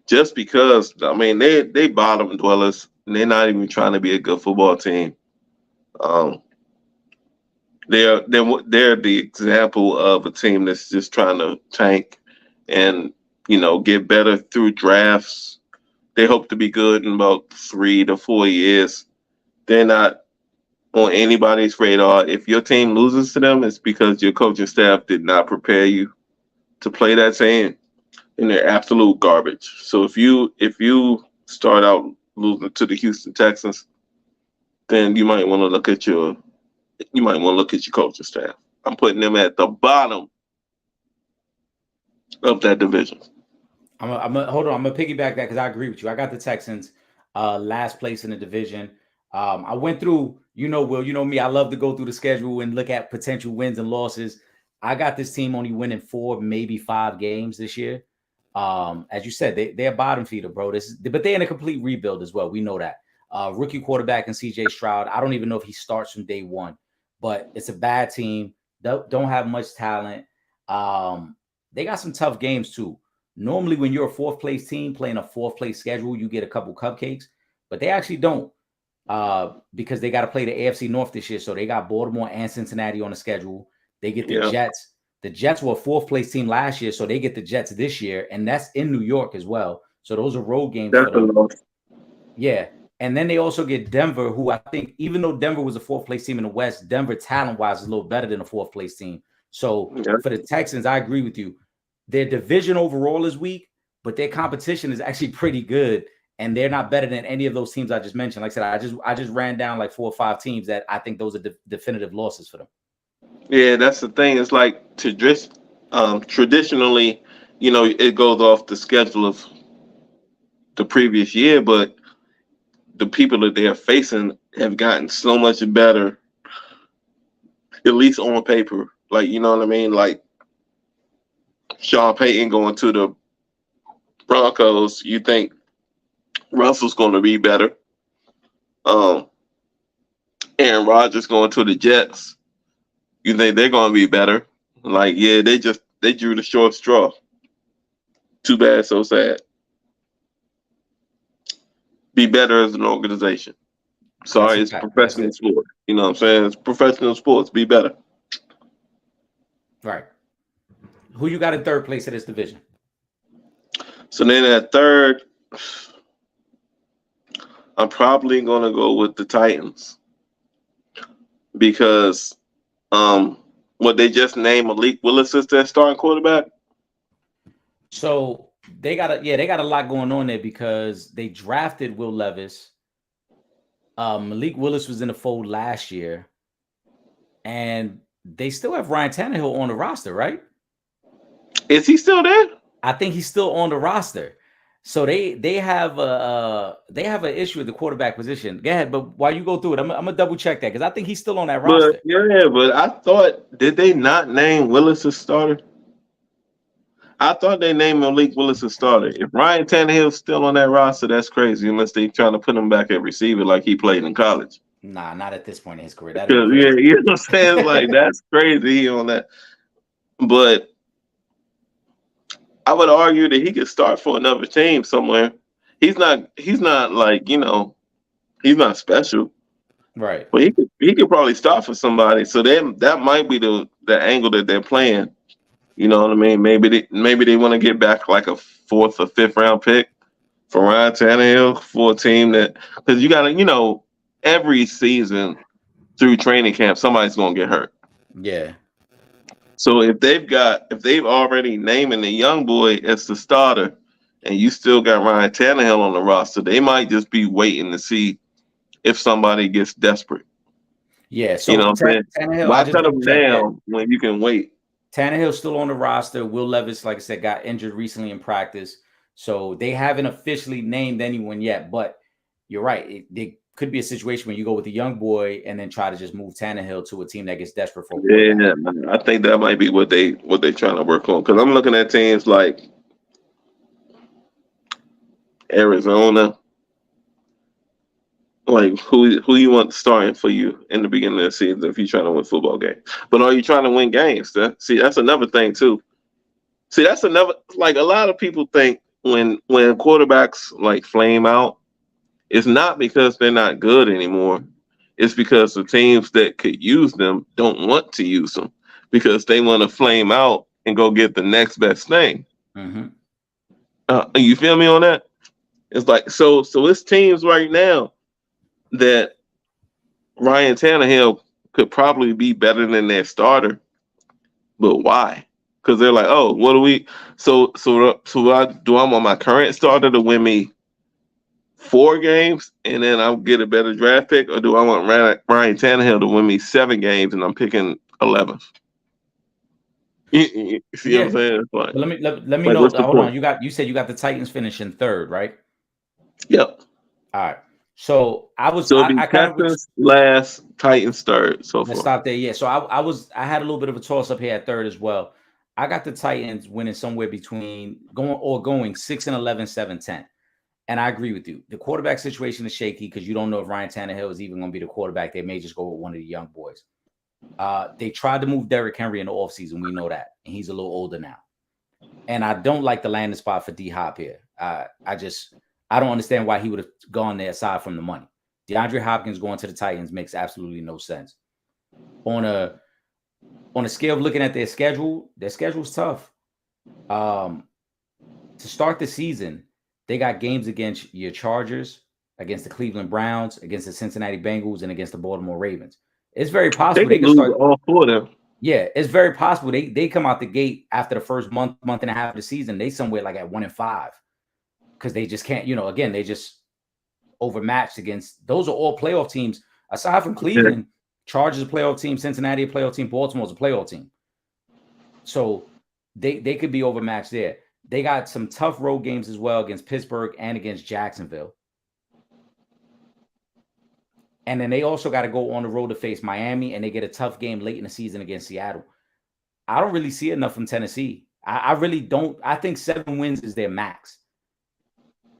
Just because they bottom dwellers and they're not even trying to be a good football team. They're the example of a team that's just trying to tank and get better through drafts. They hope to be good in about 3 to 4 years. They're not on anybody's radar. If your team loses to them, it's because your coaching staff did not prepare you to play that team, and they're absolute garbage. So if you start out losing to the Houston Texans, then you might want to look at your coaching staff. I'm putting them at the bottom of that division.
I'm gonna piggyback that because I agree with you. I got the Texans last place in the division. I went through, Will, you know me, I love to go through the schedule and look at potential wins and losses. I got this team only winning 4, maybe 5 games this year. As you said, they're bottom feeder, bro. But they're in a complete rebuild as well. We know that. Rookie quarterback and CJ Stroud. I don't even know if he starts from day one, but it's a bad team. Don't have much talent. They got some tough games too. Normally, when you're a 4th place team playing a 4th place schedule, you get a couple cupcakes, but they actually don't. Because they got to play the AFC North this year. So they got Baltimore and Cincinnati on the schedule. They get the Jets. The Jets were a 4th place team last year, so they get the Jets this year, and that's in New York as well. So those are road games for them. Yeah. And then they also get Denver, who I think, even though Denver was a 4th place team in the West, Denver talent-wise is a little better than a 4th place team. So for the Texans, I agree with you. Their division overall is weak, but their competition is actually pretty good, and they're not better than any of those teams I just mentioned. Like I said, I just ran down like 4 or 5 teams that I think those are definitive losses for them.
Yeah, that's the thing. It's like traditionally, it goes off the schedule of the previous year, but the people that they're facing have gotten so much better, at least on paper. Like, you know what I mean? Like Sean Payton going to the Broncos, you think Russell's going to be better. Aaron Rodgers going to the Jets, you think they're going to be better. Like, yeah, they drew the short straw. Too bad, so sad. Be better as an organization. Sorry, it's professional sport. You know what I'm saying? It's professional sports. Be better.
Right. Who you got in third place in this division?
So then at third, I'm probably going to go with the Titans because what they just named Malik Willis as their starting quarterback.
So they got a lot going on there because they drafted Will Levis. Malik Willis was in the fold last year, and they still have Ryan Tannehill on the roster, right?
Is he still there?
I think he's still on the roster. So they have an issue at the quarterback position. Go ahead, but while you go through it, I'm gonna double check that because I think he's still on that roster.
But I thought, did they not name Willis a starter? I thought they named Malik Willis a starter. If Ryan Tannehill's still on that roster, that's crazy. Unless they trying to put him back at receiver like he played in college.
Nah, not at this point in his career.
Yeah, you know what I'm saying? Like that's crazy on that. But I would argue that he could start for another team somewhere. He's not like, he's not special.
Right.
But he could probably start for somebody. So that might be the angle that they're playing. You know what I mean? Maybe they want to get back like a 4th or 5th round pick for Ryan Tannehill for a team that, because you gotta, every season through training camp, somebody's gonna get hurt.
Yeah.
So if they've already naming the young boy as the starter, and you still got Ryan Tannehill on the roster, they might just be waiting to see if somebody gets desperate.
Yeah. So
you know what I'm saying? Why cut them down when you can wait?
Tannehill's still on the roster. Will Levis, like I said, got injured recently in practice. So they haven't officially named anyone yet. But you're right. There could be a situation where you go with the young boy and then try to just move Tannehill to a team that gets desperate for.
Yeah, I think that might be what they're trying to work on. Because I'm looking at teams like Arizona. Like who you want starting for you in the beginning of the season if you're trying to win football games. But are you trying to win games? See, that's another thing too. See, that's another, like a lot of people think when quarterbacks like flame out, it's not because they're not good anymore. It's because the teams that could use them don't want to use them because they want to flame out and go get the next best thing.
Mm-hmm.
You feel me on that? It's like so it's teams right now that Ryan Tannehill could probably be better than their starter, but why? Because they're like, oh, what do we? So I want my current starter to win me 4 games and then I'll get a better draft pick, or do I want Ryan Tannehill to win me 7 games and I'm picking 11th? You see what I'm saying? Like,
let me know. Hold on, you said you got the Titans finishing 3rd, right?
Yep.
All right. So I kind of
last, Titans 3rd. So
let's stop there. Yeah. So I had a little bit of a toss up here at 3rd as well. I got the Titans winning somewhere between going 6-11, 7-10. And I agree with you. The quarterback situation is shaky because you don't know if Ryan Tannehill is even going to be the quarterback. They may just go with one of the young boys. They tried to move Derrick Henry in the offseason. We know that. And he's a little older now. And I don't like the landing spot for D-Hop here. I don't understand why he would have gone there aside from the money. DeAndre Hopkins going to the Titans makes absolutely no sense. On a scale of looking at their schedule's tough. To start the season, they got games against your Chargers, against the Cleveland Browns, against the Cincinnati Bengals, and against the Baltimore Ravens. It's very possible
they could lose all 4 of them.
Yeah, it's very possible they come out the gate after the first month and a half of the season. They somewhere like at 1-5 because they just can't. Again, they just overmatched against. Those are all playoff teams aside from Cleveland. Chargers a playoff team, Cincinnati a playoff team, Baltimore's a playoff team. So they could be overmatched there. They got some tough road games as well against Pittsburgh and against Jacksonville. And then they also got to go on the road to face Miami, and they get a tough game late in the season against Seattle. I don't really see enough from Tennessee. I really don't. I think 7 wins is their max.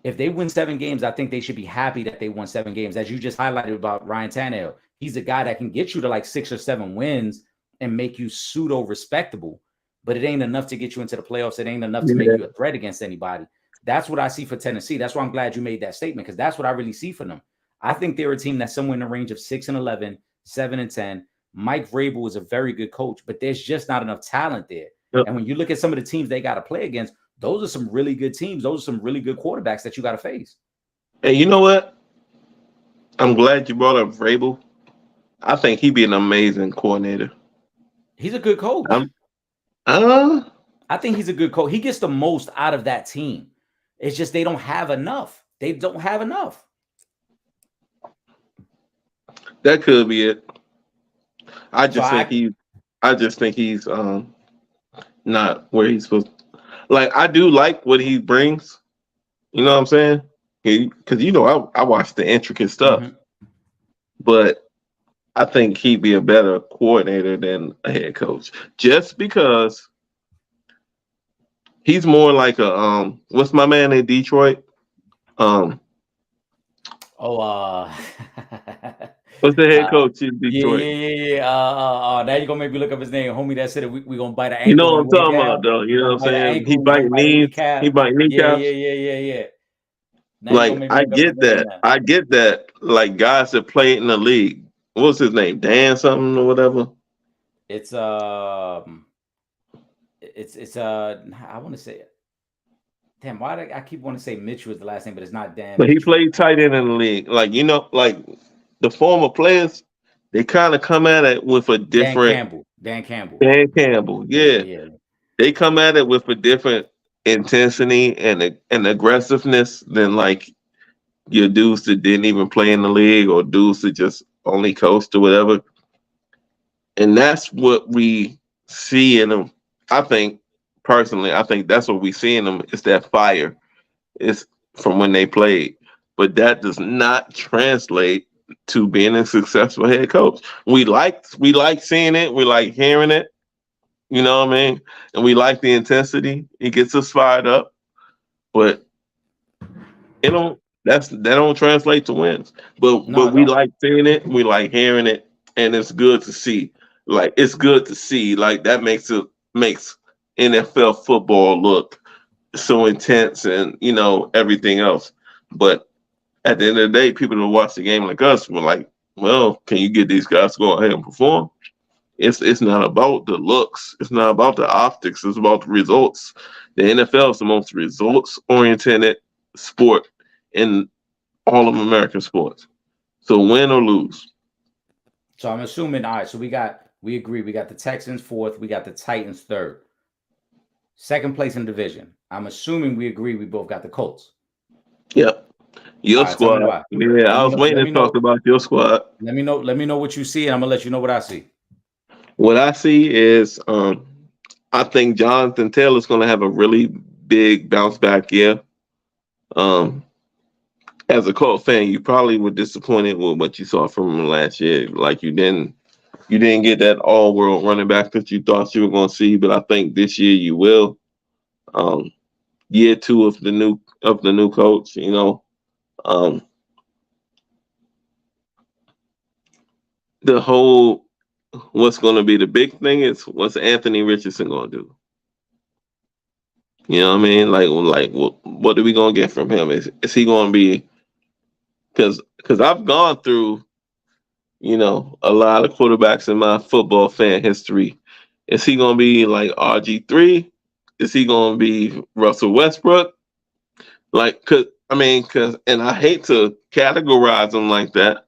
If they win 7 games, I think they should be happy that they won 7 games. As you just highlighted about Ryan Tannehill, he's a guy that can get you to like 6 or 7 wins and make you pseudo respectable. But it ain't enough to get you into the playoffs. It ain't enough to make you a threat against anybody. That's what I see for Tennessee. That's why I'm glad you made that statement, because that's what I really see for them. I think they're a team that's somewhere in the range of 6-11, 7-10. Mike Vrabel is a very good coach, but there's just not enough talent there. Yep. And when you look at some of the teams they got to play against, those are some really good teams. Those are some really good quarterbacks that you got to face.
And you know what? I'm glad you brought up Vrabel. I think he'd be an amazing coordinator.
He's a good coach. I think he's a good coach. He gets the most out of that team. It's just they don't have enough. They don't have enough.
That could be it. I just think he's not where he's supposed to. Like, I do like what he brings. You know what I'm saying? Because I watch the intricate stuff. Mm-hmm. But I think he'd be a better coordinator than a head coach. Just because he's more like a what's my man in Detroit? What's the head coach in Detroit?
Yeah. Now you're gonna make me look up his name, homie. That said we gonna bite an ankle.
You know what I'm talking about, though. You know what I'm saying? He bite knees. He bite kneecaps.
Yeah.
Like, I get that. I get that. Like, guys that play in the league. What's his name? Dan something or whatever.
It's I want to say it. Damn, why do I keep wanting to say Mitchell is the last name, but it's not Dan.
But he played tight end in the league. Like, like the former players, they kind of come at it with a different
Dan Campbell.
Yeah. They come at it with a different intensity and aggressiveness than like your dudes that didn't even play in the league or dudes that just only coached or whatever. And that's what we see in them. I think that's what we see in them. It's that fire. It's from when they played. But that does not translate to being a successful head coach. We like seeing it. We like hearing it. You know what I mean? And we like the intensity. It gets us fired up. But that don't translate to wins. But we like seeing it. We like hearing it. And it's good to see. Like, it's good to see. Like, that makes NFL football look so intense and, everything else. But at the end of the day, people that watch the game like us were like, well, can you get these guys to go ahead and perform? It's not about the looks. It's not about the optics. It's about the results. The NFL is the most results-oriented sport in all of American sports. So win or lose.
So I'm assuming, all right, so we agree. We got the Texans 4th. We got the Titans 3rd. 2nd place in the division. I'm assuming we agree we both got the Colts.
Yep. Your squad. Yeah, I was waiting to talk about your squad.
Let me know what you see, and I'm gonna let you know what I see.
What I see is I think Jonathan Taylor's gonna have a really big bounce back year. As a Colts fan, you probably were disappointed with what you saw from him last year. Like, you didn't get that all-world running back that you thought you were going to see, but I think this year you will. Year 2 of the new coach, the whole what's going to be the big thing is what's Anthony Richardson going to do? You know what I mean? Like what are we going to get from him? Is he going to be? Because I've gone through, a lot of quarterbacks in my football fan history. Is he going to be like RG3? Is he going to be Russell Westbrook? Because I hate to categorize him like that.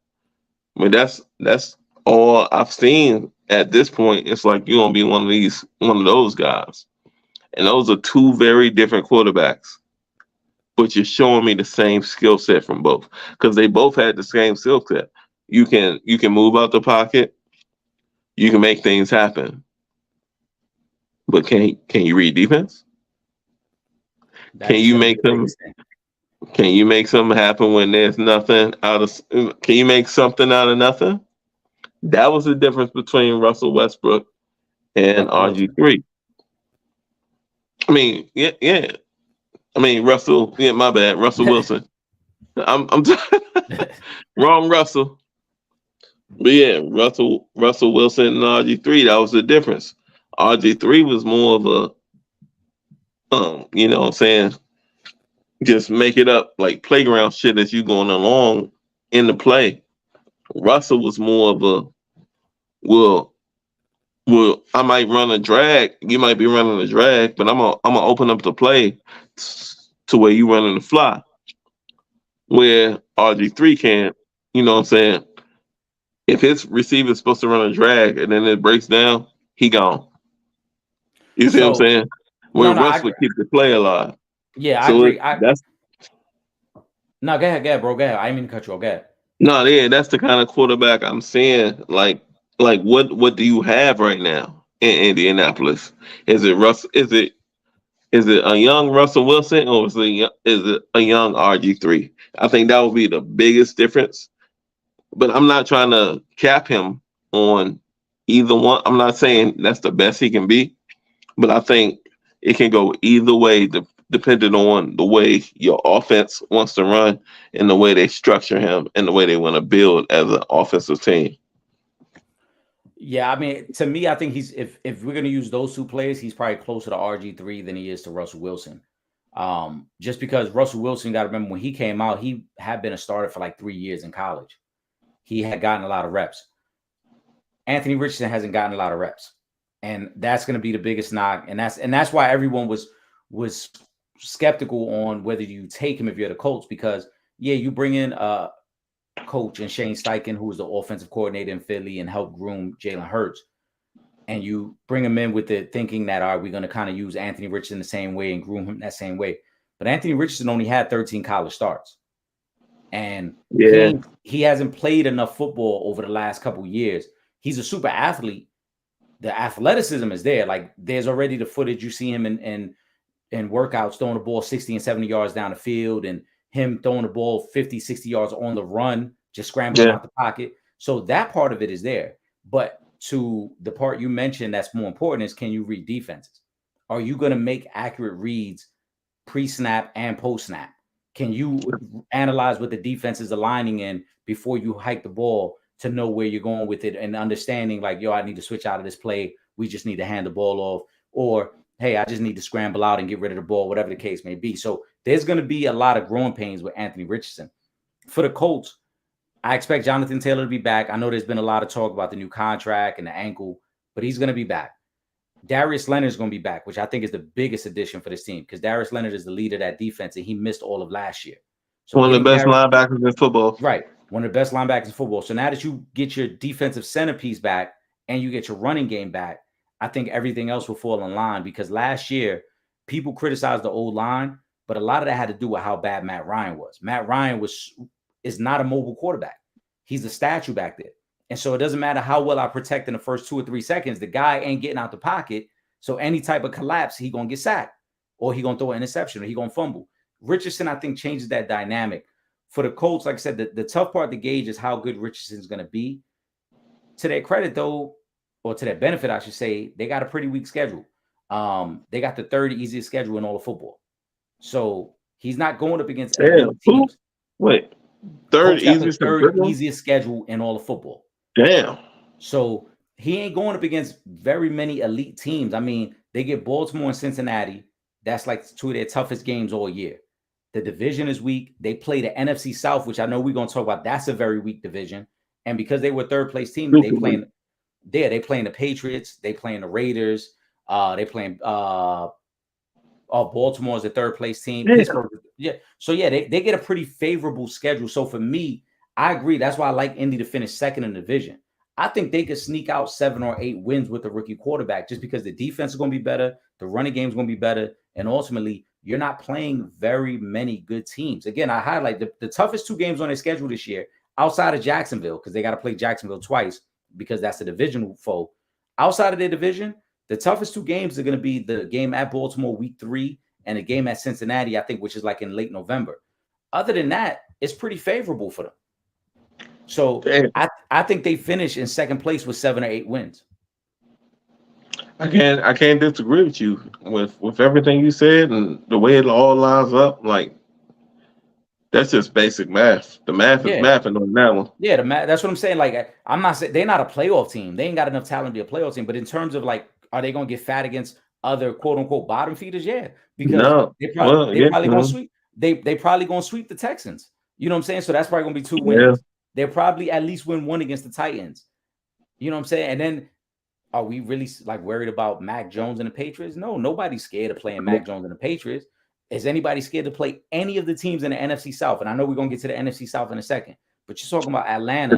I mean, that's all I've seen at this point, it's like you're gonna be one of those guys. And those are two very different quarterbacks. But you're showing me the same skill set from both. Because they both had the same skill set. You can move out the pocket, you can make things happen. But can you read defense? Can you make them Can you make something happen when there's nothing out of? Can you make something out of nothing? That was the difference between Russell Westbrook and RG3. I mean, yeah. I mean, Russell. Yeah, my bad. Russell Wilson. I'm wrong, Russell. But yeah, Russell Wilson and RG3. That was the difference. RG3 was more of a, you know what I'm saying, just make it up like playground shit as you going along in the play. Russell was more of a, well, I might run a drag. You might be running a drag, but I'm gonna open up the play to where you running the fly. Where RG3 can't, you know what I'm saying? If his receiver's supposed to run a drag and then it breaks down, he gone. You see what I'm saying? Where Russ would keep the play alive.
Yeah, I agree. No, go ahead, bro. Go ahead. I didn't mean to cut you off. Go ahead. No,
yeah, that's the kind of quarterback I'm saying. Like what do you have right now in Indianapolis? Is it Russ? Is it a young Russell Wilson or is it a young RG3? I think that would be the biggest difference. But I'm not trying to cap him on either one. I'm not saying that's the best he can be, but I think it can go either way, depending on the way your offense wants to run and the way they structure him and the way they want to build as an offensive team.
Yeah, I mean, to me, I think he's if we're gonna use those two players, he's probably closer to RG3 than he is to Russell Wilson. Just because Russell Wilson, got to remember when he came out, he had been a starter for like 3 years in college. He had gotten a lot of reps. Anthony Richardson hasn't gotten a lot of reps, and that's going to be the biggest knock. And that's why everyone was skeptical on whether you take him if you're the Colts, because yeah, you bring in a coach and Shane Steichen, who was the offensive coordinator in Philly and helped groom Jalen Hurts, and you bring him in with the thinking that are we going to kind of use Anthony Richardson the same way and groom him that same way. But Anthony Richardson only had 13 college starts. And he hasn't played enough football over the last couple of years. He's a super athlete. The athleticism is there. Like there's already the footage you see him in workouts throwing the ball 60 and 70 yards down the field, and him throwing the ball 50, 60 yards on the run, just scrambling out the pocket. So that part of it is there. But to the part you mentioned that's more important is, can you read defenses? Are you going to make accurate reads pre-snap and post-snap? Can you analyze what the defense is aligning in before you hike the ball to know where you're going with it, and understanding like, yo, I need to switch out of this play. We just need to hand the ball off, or hey, I just need to scramble out and get rid of the ball, whatever the case may be. So there's going to be a lot of growing pains with Anthony Richardson. For the Colts, I expect Jonathan Taylor to be back. I know there's been a lot of talk about the new contract and the ankle, but he's going to be back. Darius Leonard is going to be back, which I think is the biggest addition for this team, because Darius Leonard is the leader of that defense, and he missed all of last year. So
one of the best linebackers in football.
Right. One of the best linebackers in football. So now that you get your defensive centerpiece back and you get your running game back, I think everything else will fall in line, because last year people criticized the old line, but a lot of that had to do with how bad Matt Ryan was. Matt Ryan is not a mobile quarterback. He's a statue back there. And so it doesn't matter how well I protect in the first 2 or 3 seconds, the guy ain't getting out the pocket. So any type of collapse, he going to get sacked, or he going to throw an interception, or he going to fumble. Richardson, I think, changes that dynamic. For the Colts, like I said, the tough part to gauge is how good Richardson's going to be. To their credit, though, or to their benefit, I should say, they got a pretty weak schedule. They got the third easiest schedule in all of football. So he's not going up against teams.
Wait, third
easiest schedule in all of football.
Damn.
So he ain't going up against very many elite teams. I mean, they get Baltimore and Cincinnati. That's like 2 of their toughest games all year. The division is weak. They play the NFC South, which I know we're going to talk about. That's a very weak division. And because they were third place team, they playing the Patriots, they playing the Raiders, they playing Baltimore is the third place team.
Yeah.
Pittsburgh, yeah. So yeah, they get a pretty favorable schedule. So for me, I agree. That's why I like Indy to finish second in the division. I think they could sneak out 7 or 8 wins with a rookie quarterback just because the defense is going to be better, the running game is going to be better, and ultimately you're not playing very many good teams. Again, I highlight the toughest 2 games on their schedule this year outside of Jacksonville, because they got to play Jacksonville twice because that's a divisional foe. Outside of their division, the toughest 2 games are going to be the game at Baltimore week 3 and a game at Cincinnati, I think, which is like in late November. Other than that, it's pretty favorable for them. So I think they finish in second place with 7 or 8 wins.
I can't disagree with you with everything you said and the way it all lines up. Like, that's just basic math. The math is mathing on that one.
Yeah, the math. That's what I'm saying. Like, I'm not saying they're not a playoff team. They ain't got enough talent to be a playoff team. But in terms of like, are they going to get fat against other quote unquote bottom feeders? Yeah, because they probably going to sweep. They probably going to sweep the Texans. You know what I'm saying? So that's probably going to be 2 wins.
Yeah.
They'll probably at least win 1 against the Titans. You know what I'm saying? And then, are we really like worried about Mac Jones and the Patriots? No, nobody's scared of playing Mac Jones and the Patriots. Is anybody scared to play any of the teams in the NFC South? And I know we're going to get to the NFC South in a second, but you're talking about Atlanta.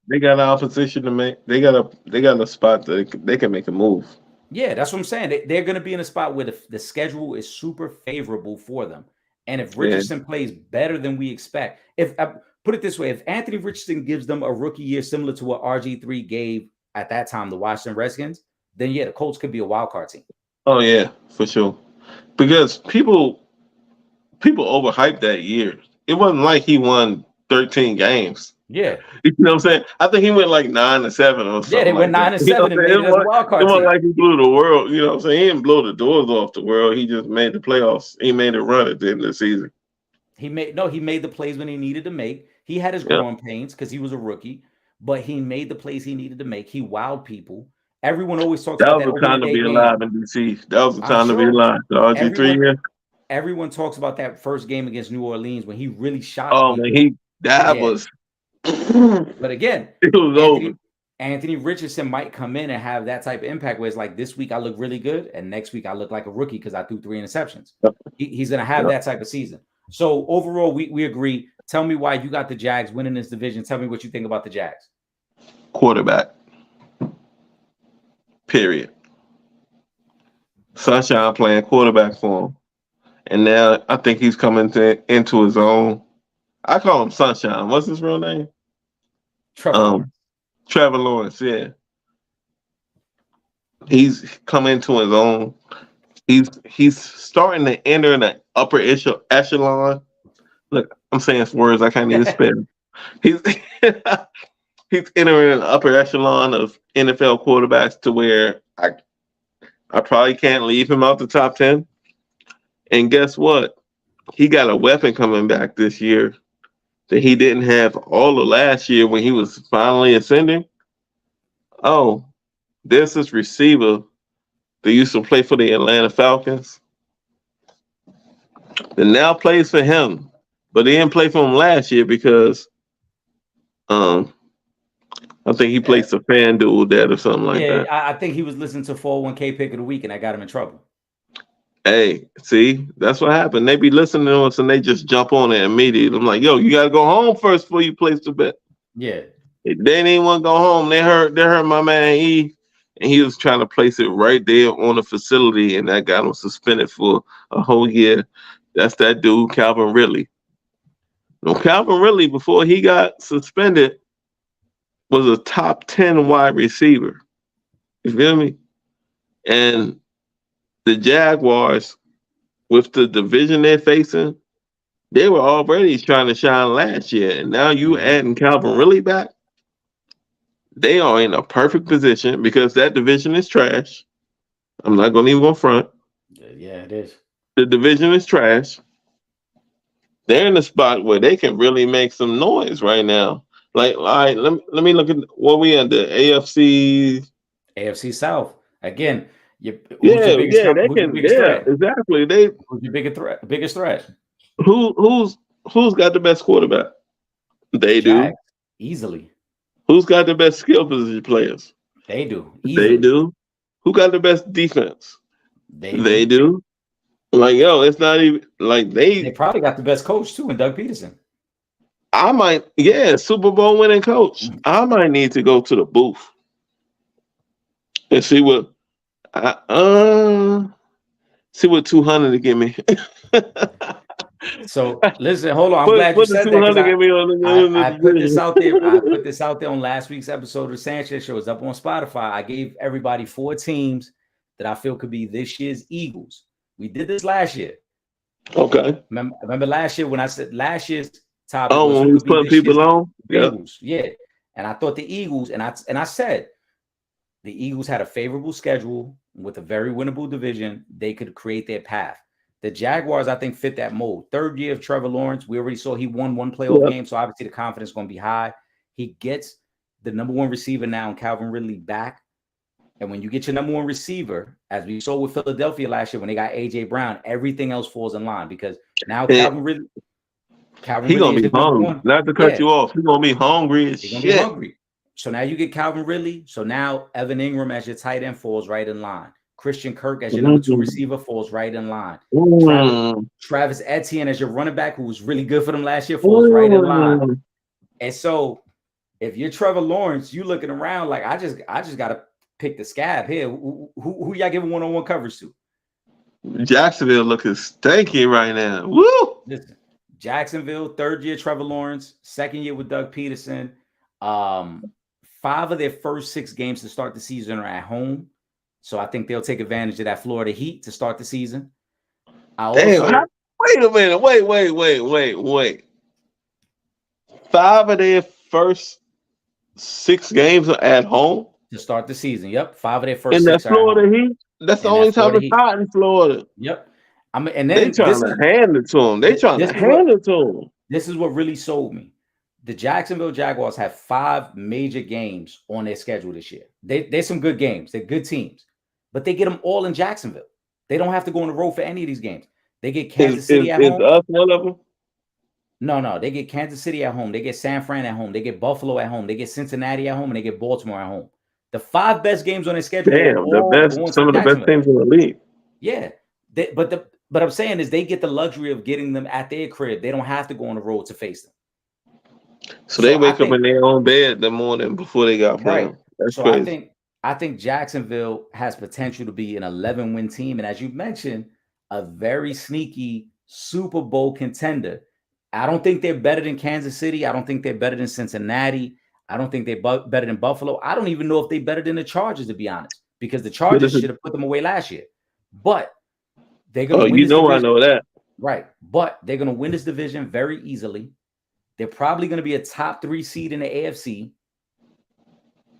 They got an opposition to make. They got a spot that they can make a move.
Yeah, that's what I'm saying. They're going to be in a spot where the schedule is super favorable for them. And if Richardson plays better than we expect, put it this way, if Anthony Richardson gives them a rookie year similar to what RG3 gave at that time, the Washington Redskins, then the Colts could be a wild card team. Oh
yeah, for sure. Because people overhyped that year. It wasn't like he won 13 games.
Yeah.
You know what I'm saying? I think he went like 9-7 or something.
Yeah, they went 9-7 and made it as a wild card team.
It wasn't like he blew the world. You know what I'm saying? He didn't blow the doors off the world. He just made the playoffs. He made it run at the end of the season.
He made the plays when he needed to make. He had his growing pains because he was a rookie, but he made the plays he needed to make. He wowed people. Everyone always talks about that.
That was the time to be alive in DC. That was the time to be alive. The RG3 year.
Everyone talks about that first game against New Orleans when he really shot.
Oh man, was.
But again,
it was over.
Anthony Richardson might come in and have that type of impact where it's like this week I look really good and next week I look like a rookie because I threw 3 interceptions. He's going to have that type of season. So overall, we agree. Tell me why you got the Jags winning this division. Tell me what you think about the Jags.
Quarterback. Period. Sunshine playing quarterback for him. And now I think he's coming into his own. I call him Sunshine. What's his real name? Trevor Lawrence, yeah. He's coming into his own. He's starting to enter the upper echelon. Look, I'm saying words I can't even spell. He's entering the upper echelon of NFL quarterbacks to where I probably can't leave him out the top 10. And guess what? He got a weapon coming back this year that he didn't have all of last year when he was finally ascending. Oh, there's this receiver that used to play for the Atlanta Falcons that now plays for him, but he didn't play for him last year because I think he placed a FanDuel bet or something like that.
I think he was listening to 401k pick of the week and that got him in trouble.
Hey, see, that's what happened. They be listening to us and they just jump on it immediately. I'm like, yo, you gotta go home first before you place the bet.
Yeah.
They didn't want to go home. They heard my man E, and he was trying to place it right there on the facility, and that got him suspended for a whole year. That's that dude, Calvin Ridley. No, Calvin Ridley, before he got suspended, was a top 10 wide receiver. You feel me? And the Jaguars, with the division they're facing, they were already trying to shine last year. And now you adding Calvin Ridley back, they are in a perfect position because that division is trash. I'm not going to even go front.
Yeah, it is.
The division is trash. They're in a spot where they can really make some noise right now. Like, all right, let me look at what we in the AFC
South again.
Exactly.
Who's your biggest threat?
Who's got the best quarterback? They do
easily.
Who's got the best skill position players?
They do.
Easily. They do. Who got the best defense? They do. Like, yo, it's not even like they
probably got the best coach too in Doug Peterson.
I might, Super Bowl winning coach. I might need to go to the booth and see what see what 200 to give me.
So listen, hold on. I'm
Put
glad you
the
said that
200 give me on
I put this out there. I put this out there on last week's episode of the Sanchez Show. It's up on Spotify. I gave everybody 4 teams that I feel could be this year's Eagles. We did this last year.
Okay.
Remember last year when I said last year's topic
was when we was putting people on?
Eagles, yeah. And I thought the Eagles, and I said the Eagles had a favorable schedule with a very winnable division. They could create their path. The Jaguars, I think, fit that mold. 3rd year of Trevor Lawrence. We already saw he won 1 playoff game, so obviously the confidence is going to be high. He gets the number 1 receiver now in Calvin Ridley back. And when you get your number 1 receiver, as we saw with Philadelphia last year when they got A.J. Brown, everything else falls in line because now Calvin Ridley
he's going to be hungry. Not to cut you off. He's going to be hungry as shit. Be hungry.
So now you get Calvin Ridley. So now Evan Ingram as your tight end falls right in line. Christian Kirk as your number 2 receiver falls right in line. Travis Etienne as your running back, who was really good for them last year, falls right in line. And so if you're Trevor Lawrence, you looking around like I just got to pick the scab here. Who y'all giving one-on-one coverage to?
Jacksonville looking stanky right now. Woo!
Listen, Jacksonville, 3rd year Trevor Lawrence, 2nd year with Doug Peterson. 5 of their first 6 games to start the season are at home. So I think they'll take advantage of that Florida heat to start the season.
Wait a minute. Wait. 5 of their first 6 games are at home?
To start the season. Yep. 5 of their first 6
are at home. In that Florida heat? That's the only time it's hot in Florida.
Yep. And then
they trying to hand it to them.
This is what really sold me. The Jacksonville Jaguars have 5 major games on their schedule this year. There's some good games. They're good teams. But they get them all in Jacksonville. They don't have to go on the road for any of these games. They get Kansas City at home. Is us one of them? No. They get Kansas City at home. They get San Fran at home. They get Buffalo at home. They get Cincinnati at home. And they get Baltimore at home. The 5 best games on their schedule.
Some of the best teams in the league.
Yeah. But I'm saying is they get the luxury of getting them at their crib. They don't have to go on the road to face them.
So they wake up in their own bed the morning before they got playing. Right. That's crazy.
I think Jacksonville has potential to be an 11-win team. And as you mentioned, a very sneaky Super Bowl contender. I don't think they're better than Kansas City. I don't think they're better than Cincinnati. I don't think they're better than Buffalo. I don't even know if they're better than the Chargers, to be honest, because the Chargers should have put them away last year. But they're going to win this division.
I know that.
Right. But they're going to win this division very easily. They're probably going to be a top 3 seed in the AFC.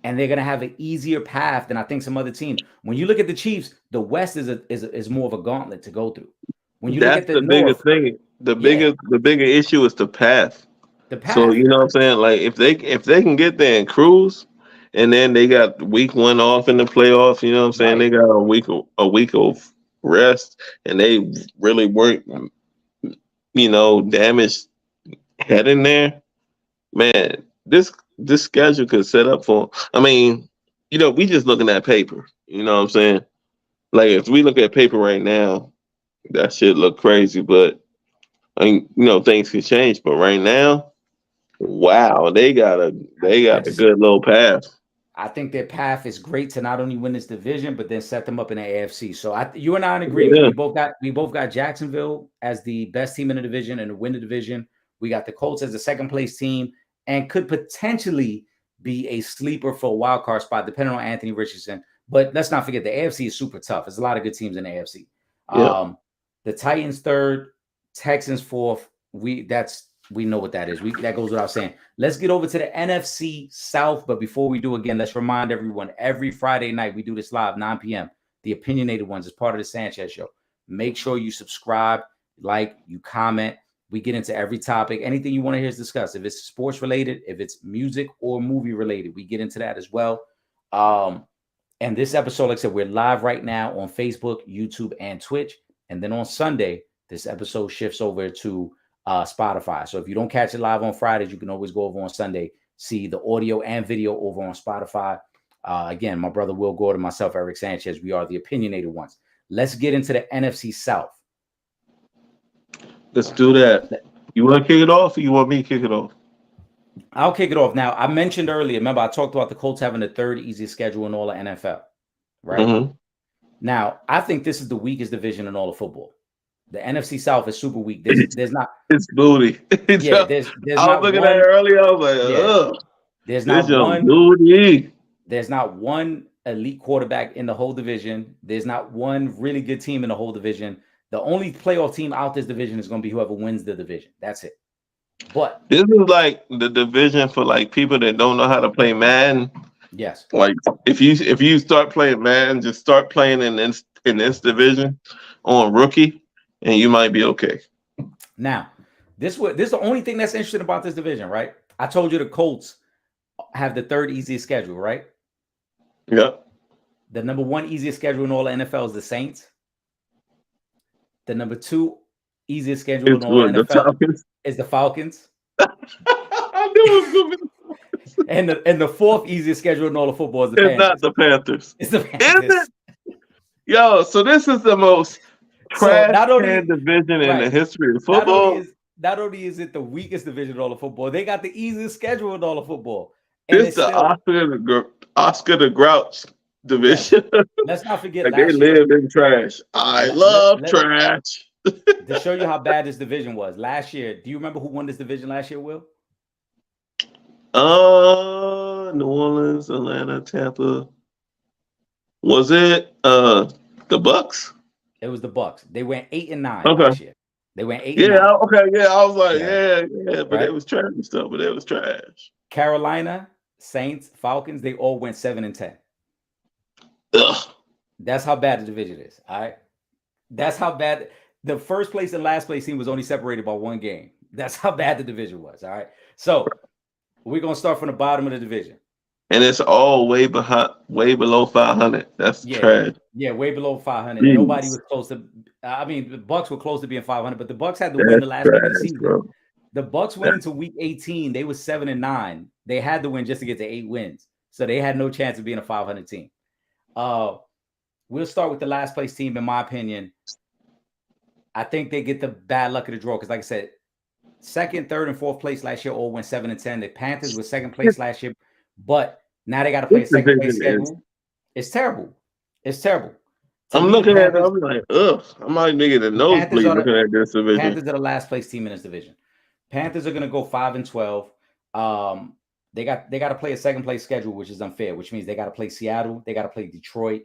And they're going to have an easier path than I think some other teams. When you look at the Chiefs, the West is more of a gauntlet to go through. When you look at the
biggest thing. The bigger issue is the path. The path. So you know what I'm saying? Like if they can get there and cruise, and then they got week 1 off in the playoffs, you know what I'm saying? Right. They got a week of rest, and they really weren't, damaged heading there. Man, this schedule could set up for. I mean, we just looking at paper. You know what I'm saying? Like if we look at paper right now, that shit look crazy. But I mean, things can change. But right now, wow, they got a good little path.
I think their path is great to not only win this division, but then set them up in the AFC. So you and I agree. Yeah. We both got Jacksonville as the best team in the division and to win the division. We got the Colts as the 2nd place team and could potentially be a sleeper for a wild card spot, depending on Anthony Richardson. But let's not forget the AFC is super tough. There's a lot of good teams in the AFC. Yeah. The Titans 3rd, Texans 4th. We know what that is. That goes without saying. Let's get over to the NFC South. But before we do, again, let's remind everyone, every Friday night we do this live, 9 p.m. The Opinionated Ones is part of the Sanchez Show. Make sure you subscribe, you comment. We get into every topic. Anything you want to hear us discuss. If it's sports related, if it's music or movie related, we get into that as well. And this episode, like I said, we're live right now on Facebook, YouTube, and Twitch. And then on Sunday, this episode shifts over to Spotify. So if you don't catch it live on Fridays, you can always go over on Sunday, see the audio and video over on Spotify. Again, my brother Will Gordon, myself, Eric Sanchez, we are the Opinionated Ones. Let's get into the NFC South.
Let's do that. You want to kick it off or you want me to kick it off?
I'll kick it off. Now, I mentioned earlier, remember I talked about the Colts having the third easiest schedule in all of NFL, right?
Mm-hmm.
Now, I think this is the weakest division in all of football. The NFC South is super weak. There's not
It's booty.
yeah, there's
I was
not
looking at
one
it earlier. I was like,
yeah,
ugh,
there's
this
not
young
one
booty.
there's not one elite quarterback in the whole division. There's not one really good team in the whole division. The only playoff team out this division is going to be whoever wins the division. That's it. But
This is like the division for like people that don't know how to play Madden.
yes,
Like if you start playing Madden, just start playing in this division on rookie, and you might be okay.
now this is the only thing that's interesting about this division, right? I told you the Colts have the third easiest schedule, right?
Yep.
The number one easiest schedule in all the NFL is the Saints. The number two easiest schedule in
It's
all the
good. The
NFL
Falcons.
is the Falcons.
I knew it was gonna be.
And the fourth easiest schedule in all of football is the
It's
Panthers.
not the Panthers.
It's the Panthers.
Is it? Yo, so this is the most trash can division in the history of football.
Not only is it the weakest division in all of football, they got the easiest schedule in all of football.
And this the Oscar the Grouch division.
Yes. Let's not forget
like they live in trash. I love trash.
To show you how bad this division was last year, do you remember who won this division last year, Will?
New Orleans, Atlanta, Tampa. Was it the Bucks?
It was the Bucks. They went 8-9
okay.
last year. They went 8-9.
Yeah, okay, yeah. I was like, but it was trash and stuff, but it was trash.
Carolina, Saints, Falcons, they all went 7-10.
Ugh.
That's how bad the division is. All right. That's how bad the first place and last place team was only separated by one game. That's how bad the division was. All right. So we're gonna start from the bottom of the division.
And it's all way below 500. That's trash.
Yeah, way below 500. Jeez. Nobody was close to. I mean, the Bucks were close to being 500, but the Bucks had to win the last week of the season. Bro. The Bucks went into week 18. They were 7-9. They had to win just to get to 8 wins, so they had no chance of being a 500 team. We'll start with the last place team. In my opinion, I think they get the bad luck of the draw because, like I said, second, third, and fourth place last year all went 7-10. The Panthers were second place last year. But now they got to play a second place schedule. It's terrible. It's terrible.
I'm looking at it. I'm like, ugh. I might make it a nosebleed looking at this division.
Panthers are the last place team in this division. Panthers are going to go 5-12. They got to play a second place schedule, which is unfair, which means they got to play Seattle. They got to play Detroit.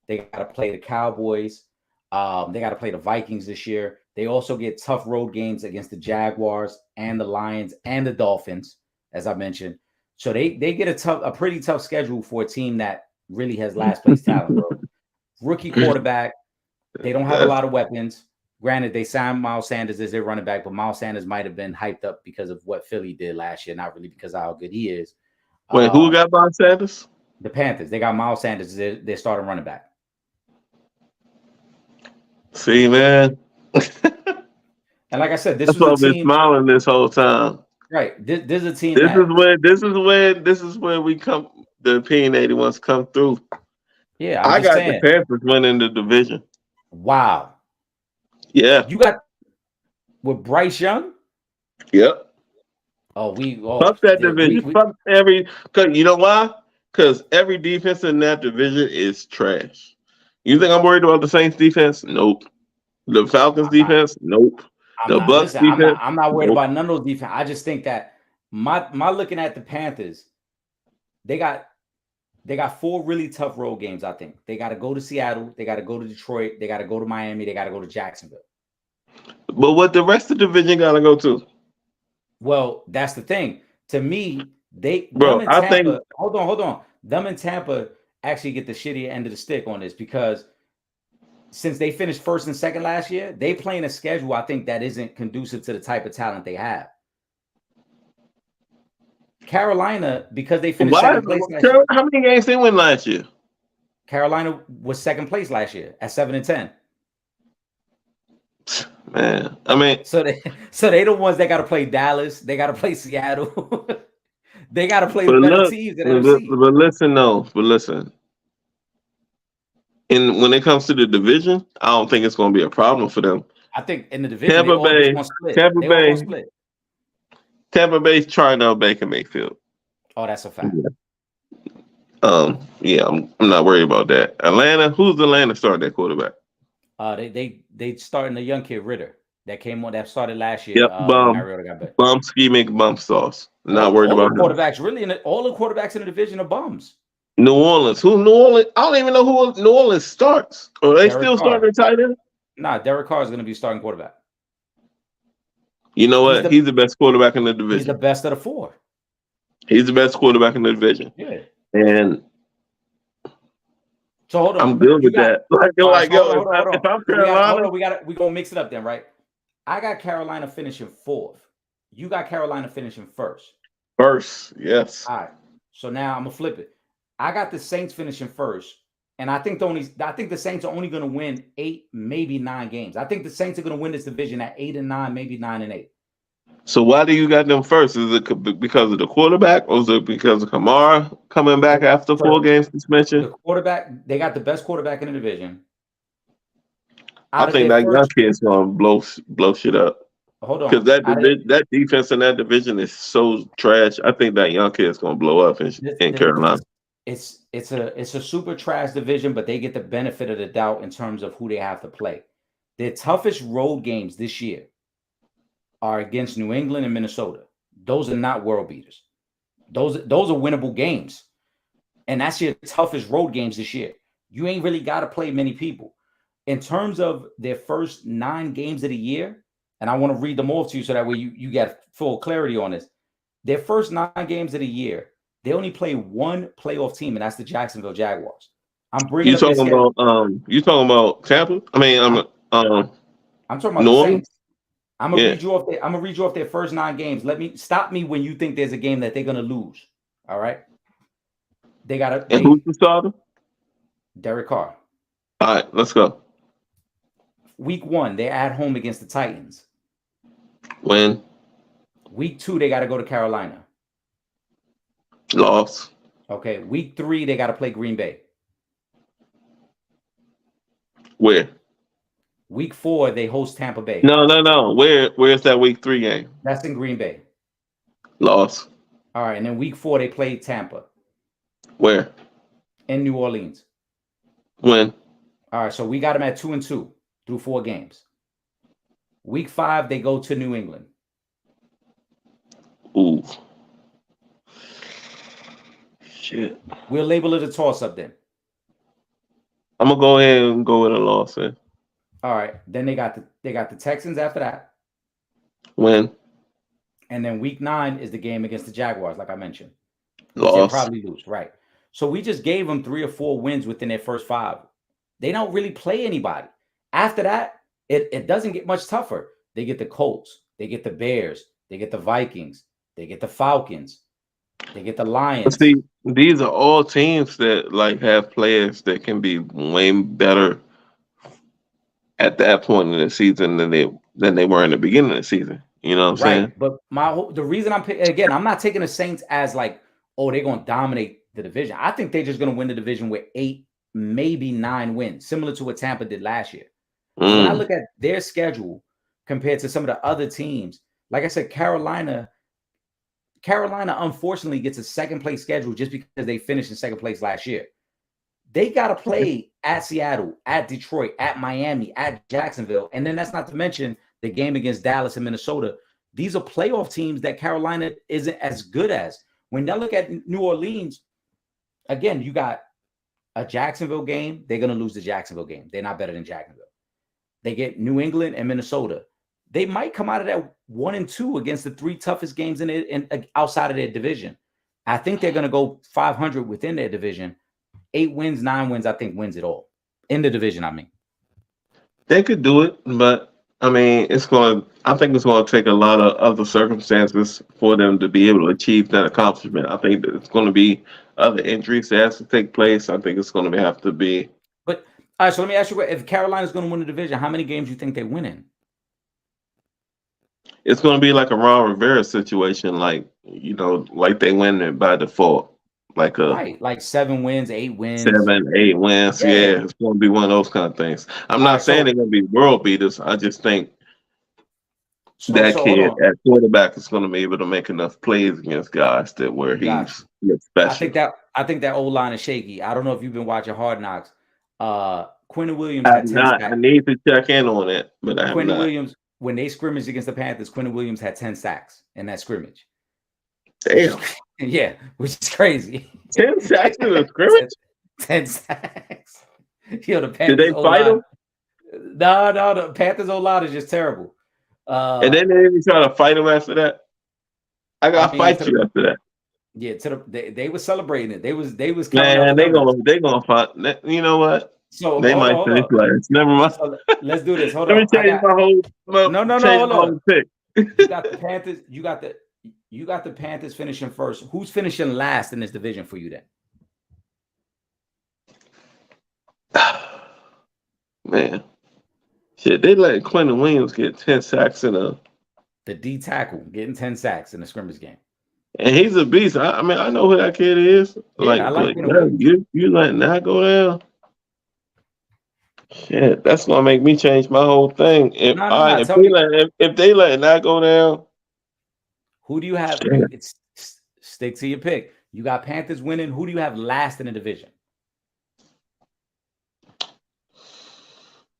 They got to play the Cowboys. They got to play the Vikings this year. They also get tough road games against the Jaguars and the Lions and the Dolphins, as I mentioned. So they get a pretty tough schedule for a team that really has last place talent, bro. Rookie quarterback. They don't have a lot of weapons. Granted, they signed Miles Sanders as their running back, but Miles Sanders might have been hyped up because of what Philly did last year, not really because of how good he is.
Wait, who got Miles Sanders?
The Panthers. They got Miles Sanders as their starting running back.
See, man.
And like I said, this
That's why I've been smiling this whole time.
Right. This is a team.
This is where we come. The opinionated ones come through.
Yeah,
I got the Panthers winning the division.
Wow.
Yeah.
You got with Bryce Young.
Yep.
Fuck
that division. Fuck cause you know why? Because every defense in that division is trash. You think I'm worried about the Saints defense? Nope. The Falcons defense? Nope. The Bucks defense?
I'm not worried about none of those defense. I just think that my looking at the Panthers, they got 4 really tough road games. I think they got to go to Seattle, they got to go to Detroit, they got to go to Miami, they got to go to Jacksonville.
But what the rest of the division got to go to?
Well, that's the thing. To me, hold on. Them and Tampa actually get the shittier end of the stick on this because since they finished first and second last year, they playing a schedule I think that isn't conducive to the type of talent they have. Carolina, because they finished second place last year.
How many games they win last year?
Carolina was second place last year at 7-10.
Man, I mean,
so they the ones that got to play Dallas. They got to play Seattle. They got to play the better teams.
But listen. And when it comes to the division, I don't think it's going to be a problem for them.
I think in the division, Tampa Bay.
Tampa Bay's Charnel Baker Mayfield.
Oh, that's a fact.
Yeah, I'm not worried about that. Atlanta, who's Atlanta starting at quarterback?
They starting the young kid Ritter that came on that started last year.
Yep,
When Mariota got back.
bump scheming, bump sauce. Not
All,
worried
all
about
the
him.
quarterbacks really all the quarterbacks in the division are bums.
New Orleans. Who New Orleans? I don't even know who New Orleans starts. Are they
Derek
still
Carr.
starting tight end?
Nah, Derek Carr is going to be starting quarterback.
You know what? He's the best quarterback in the division.
He's the best of the four.
He's the best quarterback in the division.
Yeah.
And
so hold on.
I'm good with that.
If
I'm Carolina,
we gonna mix it up then, right? I got Carolina finishing 4th. You got Carolina finishing 1st.
First, yes.
All right. So now I'm gonna flip it. I got the Saints finishing 1st, and I think the Saints are only gonna win 8, maybe 9 games. I think the Saints are gonna win this division at 8 and 9, maybe 9 and 8.
So why do you got them first? Is it because of the quarterback, or is it because of Kamara coming back after 4 games suspension?
The quarterback, they got the best quarterback in the division.
I think that young kid's gonna blow shit up.
Hold on,
because that defense in that division is so trash. I think that young kid's gonna blow up in Carolina.
It's a super trash division, but they get the benefit of the doubt in terms of who they have to play. Their toughest road games this year are against New England and Minnesota. Those are not world beaters. Those are winnable games. And that's your toughest road games this year. You ain't really got to play many people. In terms of their first 9 games of the year, and I want to read them off to you so that way you get full clarity on this. Their first 9 games of the year, they only play one playoff team, and that's the Jacksonville Jaguars. I'm talking
about Tampa? I mean, I'm
talking about the Saints. I'm gonna read you off their first 9 games. Stop me when you think there's a game that they're gonna lose. All right. And
who's the starter?
Derek Carr.
All right, let's go.
Week 1, they're at home against the Titans.
Win.
Week 2, they got to go to Carolina.
Loss.
Okay. Week 3, they got to play Green Bay.
Where?
Week 4, they host Tampa Bay.
No. Where's that week 3 game?
That's in Green Bay.
Loss.
All right. And then week 4, they play Tampa.
Where?
In New Orleans.
Win.
All right. So we got them at 2-2 through 4 games. Week 5, they go to New England.
Ooh. Shit.
We'll label it a toss-up then.
I'm gonna go ahead and go with a loss then.
All right. Then they got the Texans after that.
Win.
And then week 9 is the game against the Jaguars, like I mentioned.
Loss.
They'll probably lose, right? So we just gave them 3 or 4 wins within their first 5. They don't really play anybody. After that, it doesn't get much tougher. They get the Colts, they get the Bears, they get the Vikings, they get the Falcons, they get the Lions.
See, these are all teams that have players that can be way better at that point in the season than they were in the beginning of the season. You know what I'm saying?
But the reason I'm not taking the Saints as they're going to dominate the division. I think they're just going to win the division with 8, maybe 9 wins, similar to what Tampa did last year. When I look at their schedule compared to some of the other teams, like I said, Carolina unfortunately gets a second place schedule just because they finished in second place last year. They got to play at Seattle, at Detroit, at Miami, at Jacksonville. And then that's not to mention the game against Dallas and Minnesota. These are playoff teams that Carolina isn't as good as. When they look at New Orleans, again, you got a Jacksonville game. They're going to lose the Jacksonville game. They're not better than Jacksonville. They get New England and Minnesota. They might come out of that 1-2 against the 3 toughest games outside of their division. I think they're going to go 500 within their division. 8 wins, 9 wins, I think wins it all. In the division, I mean.
They could do it, but I think it's going to take a lot of other circumstances for them to be able to achieve that accomplishment. I think that it's going to be other injuries that has to take place. I think it's going to have to be.
But all right, so let me ask you, if Carolina's going to win the division, how many games do you think they win in?
It's going to be like a Ron Rivera situation, like they win it by default.
Like 7 wins, 8 wins.
7, 8 wins. Yeah,
Yeah.
yeah, it's going to be one of those kind of things. I'm not saying they're going to be world beaters. I just think, I mean, it's going to be. I think it's going to take a lot of other circumstances for them to be able to achieve that accomplishment. I think that it's going to have to be.
All right, so let me ask you, if Carolina's going to win the division, how many games do you think they win in?
It's going to be like a Ron Rivera situation, like they win it by default. Like 7, 8 wins. Yeah, it's going to be one of those kind of things. I'm not saying they're going to be world beaters. I just think
So
that
so hold
kid
on.
at quarterback is going to be able to make enough plays against guys that where
Got
he's
you. I
special.
think that I think that old line is shaky. I don't know if you've been watching Hard Knocks. Quentin Williams
I have
had 10
not. I
sacks.
need to check in on it, but I have
Quentin
not.
Williams, when they scrimmaged against the Panthers, Quentin Williams had 10 sacks in that scrimmage, which is
Damn,
yeah, which is crazy.
10 sacks in a
10,
scrimmage.
10 sacks. Yo, the
Did
Panthers
they
O
fight
line.
him?
No, the Panthers O line is just terrible.
And then they even try to fight him after that. I
I
gotta
mean,
fight you after that.
they were celebrating it. They was counting out
Man,
the
they
numbers.
gonna fight. You know what?
So
They might finish
hold
last. Never
on.
mind.
So let's do this. Hold
Let me
on. I
change
got
my whole
no.
change
Hold
my
on.
whole pick.
You got the Panthers. You got the Panthers finishing first. Who's finishing last in this division for you then?
Man, shit, they let Quentin Williams get 10 sacks
The D tackle getting 10 sacks in the scrimmage game.
and he's a beast. I mean, I know who that kid is.
Yeah, I like
But
Quentin
yeah,
Williams.
you letting that go down? Shit, that's gonna make me change my whole thing.
No. Tell me,
If they letting that go down,
who do you have?
shit.
Stick to your pick. You got Panthers winning. Who do you have last in the division?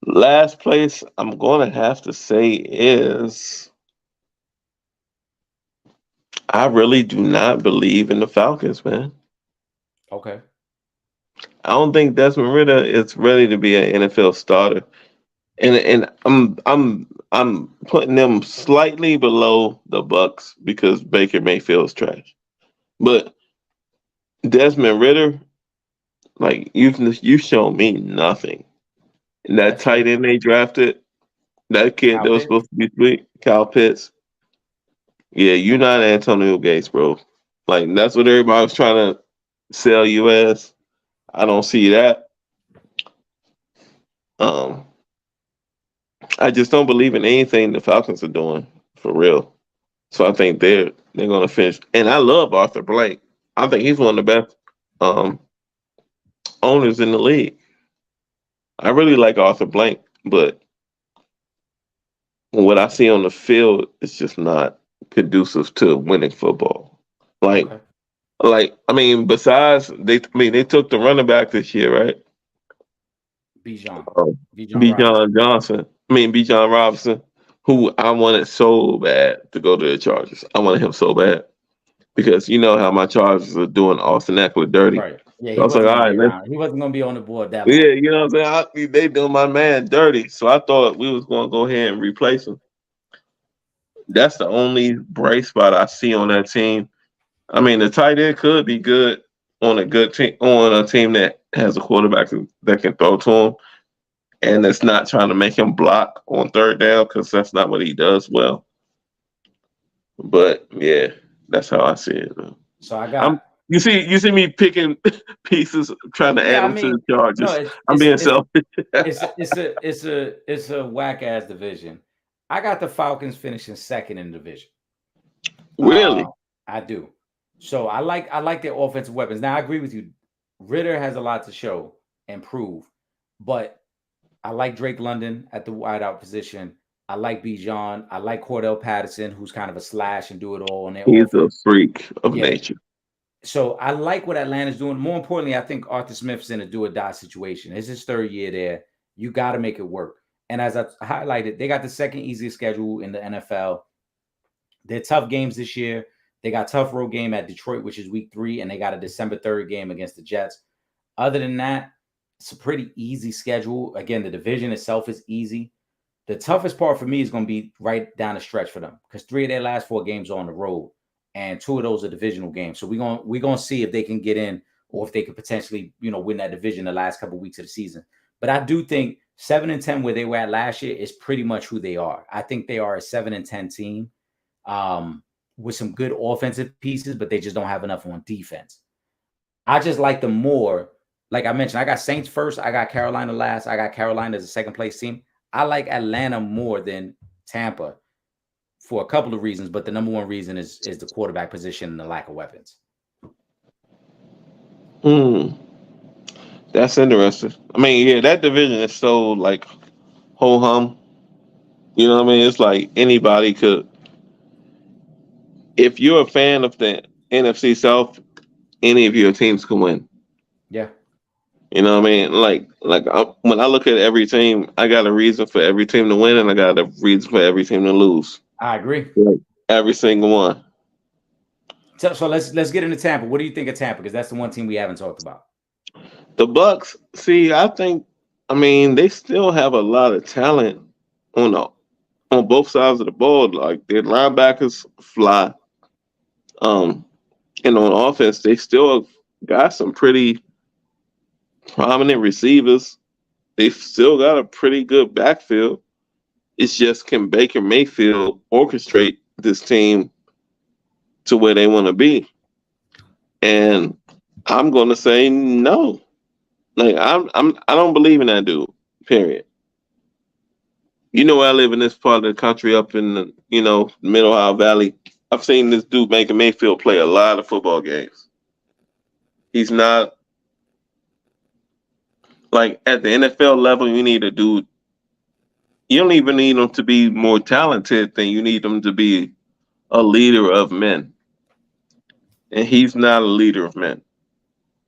Last place I'm gonna have to say is I really do not believe in the Falcons, man.
Okay.
I don't think Desmond Ritter is ready to be an NFL starter. And I'm putting them slightly below the Bucks because Baker Mayfield's trash. But Desmond Ritter, like you shown me nothing. And that
That's fair.
tight end they drafted, that kid
Kyle
that was
Pitts.
supposed to be sweet, Kyle Pitts. Yeah, you're not Antonio Gates, bro. Like that's what everybody was trying to sell you as. I don't see that. Um, I just don't believe in anything the Falcons are doing for real. So I think they're gonna finish. And I love Arthur Blank. I think he's one of the best um, owners in the league. I really like Arthur Blank, but what I see on the field is just not conducive to winning football. Like,
Okay.
I mean, besides they took the running back this year, right?
Bijan.
Um,
Bijan
B.
Robinson.
John Johnson. I mean, B. John Robinson, who I wanted so bad to go to the Chargers. I wanted him so bad because you know how my Chargers are doing Austin Eckler dirty.
Right. Yeah,
So I
he
was like,
wasn't
all
gonna
right,
be
let's
around. He wasn't gonna be on the board that
yeah,
long.
you know what I'm saying. They doing my man dirty, so I thought we was going to go ahead and replace him. That's the only bright spot I see on that team. I mean, the tight end could be good on a good team, on a team that has a quarterback that can throw to him, and it's not trying to make him block on third down because that's not what he does well. But yeah, that's how I see it.
So I
I'm
got
you see me picking pieces, trying to add
yeah, I
them to
mean,
the
no,
Chargers.
it's
I'm
it's
being
it's
selfish.
it's a whack ass division. I got the Falcons finishing second in the division. Uh,
Really?
I do. So I like their offensive weapons. Now I agree with you. Ritter has a lot to show and prove, but I like Drake London at the wideout position. I like Bijan. I like Cordell Patterson, who's kind of a slash and do it all on their
He's a
offense.
freak of
Yeah.
nature.
So I like what Atlanta's doing. More importantly, I think Arthur Smith's in a do or die situation. It's his third year there. You got to make it work. And as I highlighted, they got the second easiest schedule in the NFL. They're tough games this year. They got tough road game at Detroit, which is week 3, and they got a December 3rd game against the Jets. Other than that, it's a pretty easy schedule. Again, the division itself is easy. The toughest part for me is going to be right down the stretch for them because 3 of their last 4 games are on the road, and 2 of those are divisional games. So we're gonna see if they can get in or if they could potentially win that division the last couple of weeks of the season. But I do think 7-10 where they were at last year is pretty much who they are. I think they are a 7-10 team with some good offensive pieces, but they just don't have enough on defense. I just like them more. Like I mentioned, I got Saints first. I got Carolina last. I got Carolina as a second place team. I like Atlanta more than Tampa for a couple of reasons, but the number one reason is the quarterback position and the lack of weapons.
That's interesting. I mean, yeah, that division is so like ho hum. You know what I mean? It's like anybody could. If you're a fan of the NFC South, any of your teams can win.
Yeah,
You know what I mean? When I look at every team, I got a reason for every team to win, and I got a reason for every team to lose.
I agree.
Like every single one.
So let's get into Tampa. What do you think of Tampa? Because that's the one team we haven't talked about.
The Bucks, see, I mean, they still have a lot of talent on the on both sides of the ball. Like their linebackers fly. Um, and on offense, they still got some pretty prominent receivers. They've still got a pretty good backfield. It's just can Baker Mayfield orchestrate this team to where they want to be? And I'm going to say no. Like I don't believe in that dude. Period. You know, I live in this part of the country, up in the Middle Ohio Valley. I've seen this dude Baker Mayfield play a lot of football games. He's not like at the NFL level. You need a dude. You don't even need him to be more talented than you need him to be a leader of men. And he's not a leader of men.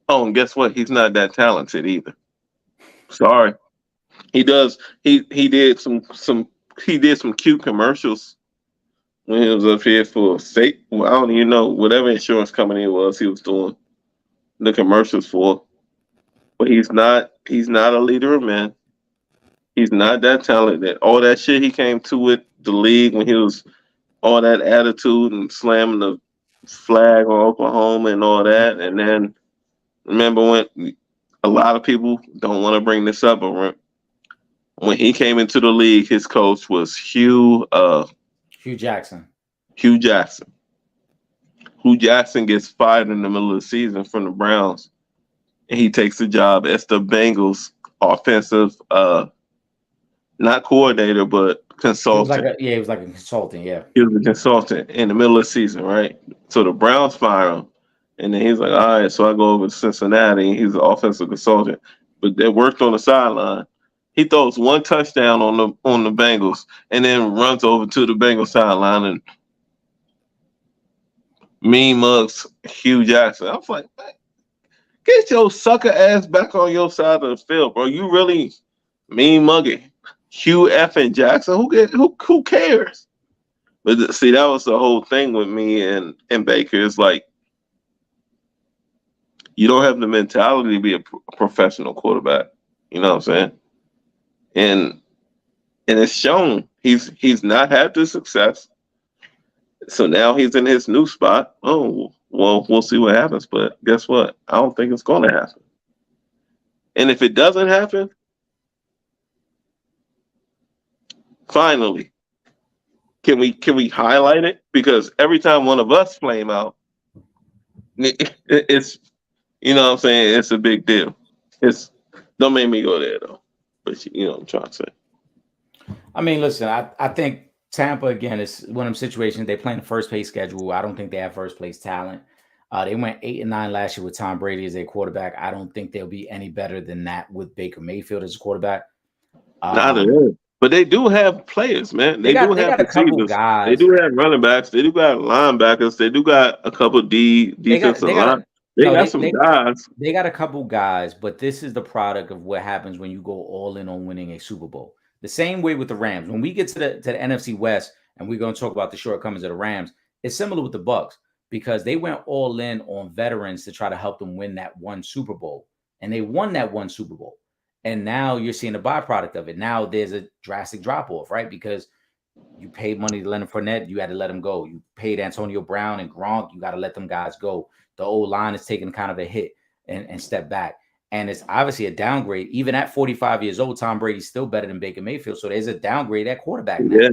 Oh, and guess what? He's not that talented either. Sorry. He does. He did some cute commercials when he was up here for state. Well, I don't even know whatever insurance company it was he was doing the commercials for. But he's not a leader of men. He's not that talented. All that shit he came to with the league when he was all that attitude and slamming the flag on Oklahoma and all that. And then remember when a lot of people don't want to bring this up, but when he came into the league, his coach was Hugh
Jackson.
Hugh Jackson. Hugh Jackson gets fired in the middle of the season from the Browns, and he takes the job as the Bengals offensive not coordinator, but consultant.
He was like a consultant, yeah.
He was a consultant in the middle of the season, right? So the Browns fire him, and then he's like, all right, so I go over to Cincinnati, and he's an offensive consultant. But they worked on the sideline. He throws one touchdown on the Bengals, and then runs over to the Bengals sideline and mean mugs Hugh Jackson. I was like, man, get your sucker ass back on your side of the field, bro. You really mean mugging Hugh F and Jackson. Who cares? But see, that was the whole thing with me and Baker. It's like you don't have the mentality to be a professional quarterback. You know what I'm saying? And it's shown. He's not had the success. So now he's in his new spot. Oh, well, we'll see what happens. But guess what? I don't think it's going to happen. And if it doesn't happen, finally, can we highlight it? Because every time one of us flame out, it's what I'm saying, it's a big deal. Don't make me go there though. But you know what I'm trying to say.
I mean, listen, I think Tampa, again, is one of them situations. They play in the first place schedule. I don't think they have first place talent. They went 8-9 last year with Tom Brady as their quarterback. I don't think they'll be any better than that with Baker Mayfield as a quarterback.
Not at all. But they do have players, man. They do have
a couple guys.
They do have running backs. They do got linebackers. They do got a couple defensive line. They got some guys.
They got a couple guys, but this is the product of what happens when you go all in on winning a Super Bowl. The same way with the Rams. When we get to the NFC West, and we're going to talk about the shortcomings of the Rams, it's similar with the Bucks because they went all in on veterans to try to help them win that one Super Bowl, and they won that one Super Bowl. And now you're seeing a byproduct of it. Now there's a drastic drop off, right? Because you paid money to Leonard Fournette, you had to let him go. You paid Antonio Brown and Gronk, you got to let them guys go. The old line is taking kind of a hit and step back. And it's obviously a downgrade. Even at 45 years old, Tom Brady's still better than Baker Mayfield. So there's a downgrade at quarterback now. Yeah.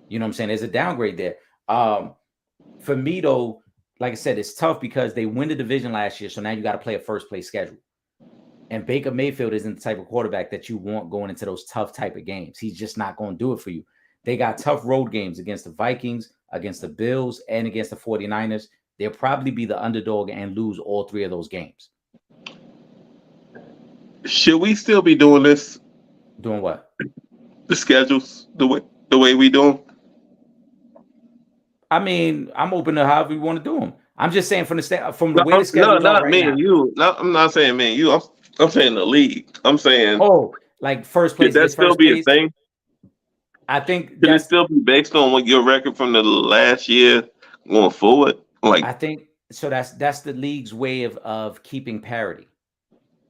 You know what I'm saying? There's a downgrade there. For me, though, like I said, it's tough because they win the division last year. So now you got to play a first place schedule. And Baker Mayfield isn't the type of quarterback that you want going into those tough type of games. He's just not going to do it for you. They got tough road games against the Vikings, against the Bills, and against the 49ers. They'll probably be the underdog and lose all three of those games.
Should we still be doing this?
Doing what?
The schedules, the the way we do them?
I mean, I'm open to however you want to do them. I'm just saying from the way the
No,
schedule's are
not
right
me
now.
and you. No, I'm not saying me and you. I'm saying the league. I'm saying,
Oh, like first
could
place
that
gets
still
first
be a
place.
thing?
I think
Could it
that's.
still be based on what your record from the last year going forward? Like,
I think so. That's the league's way of keeping parity.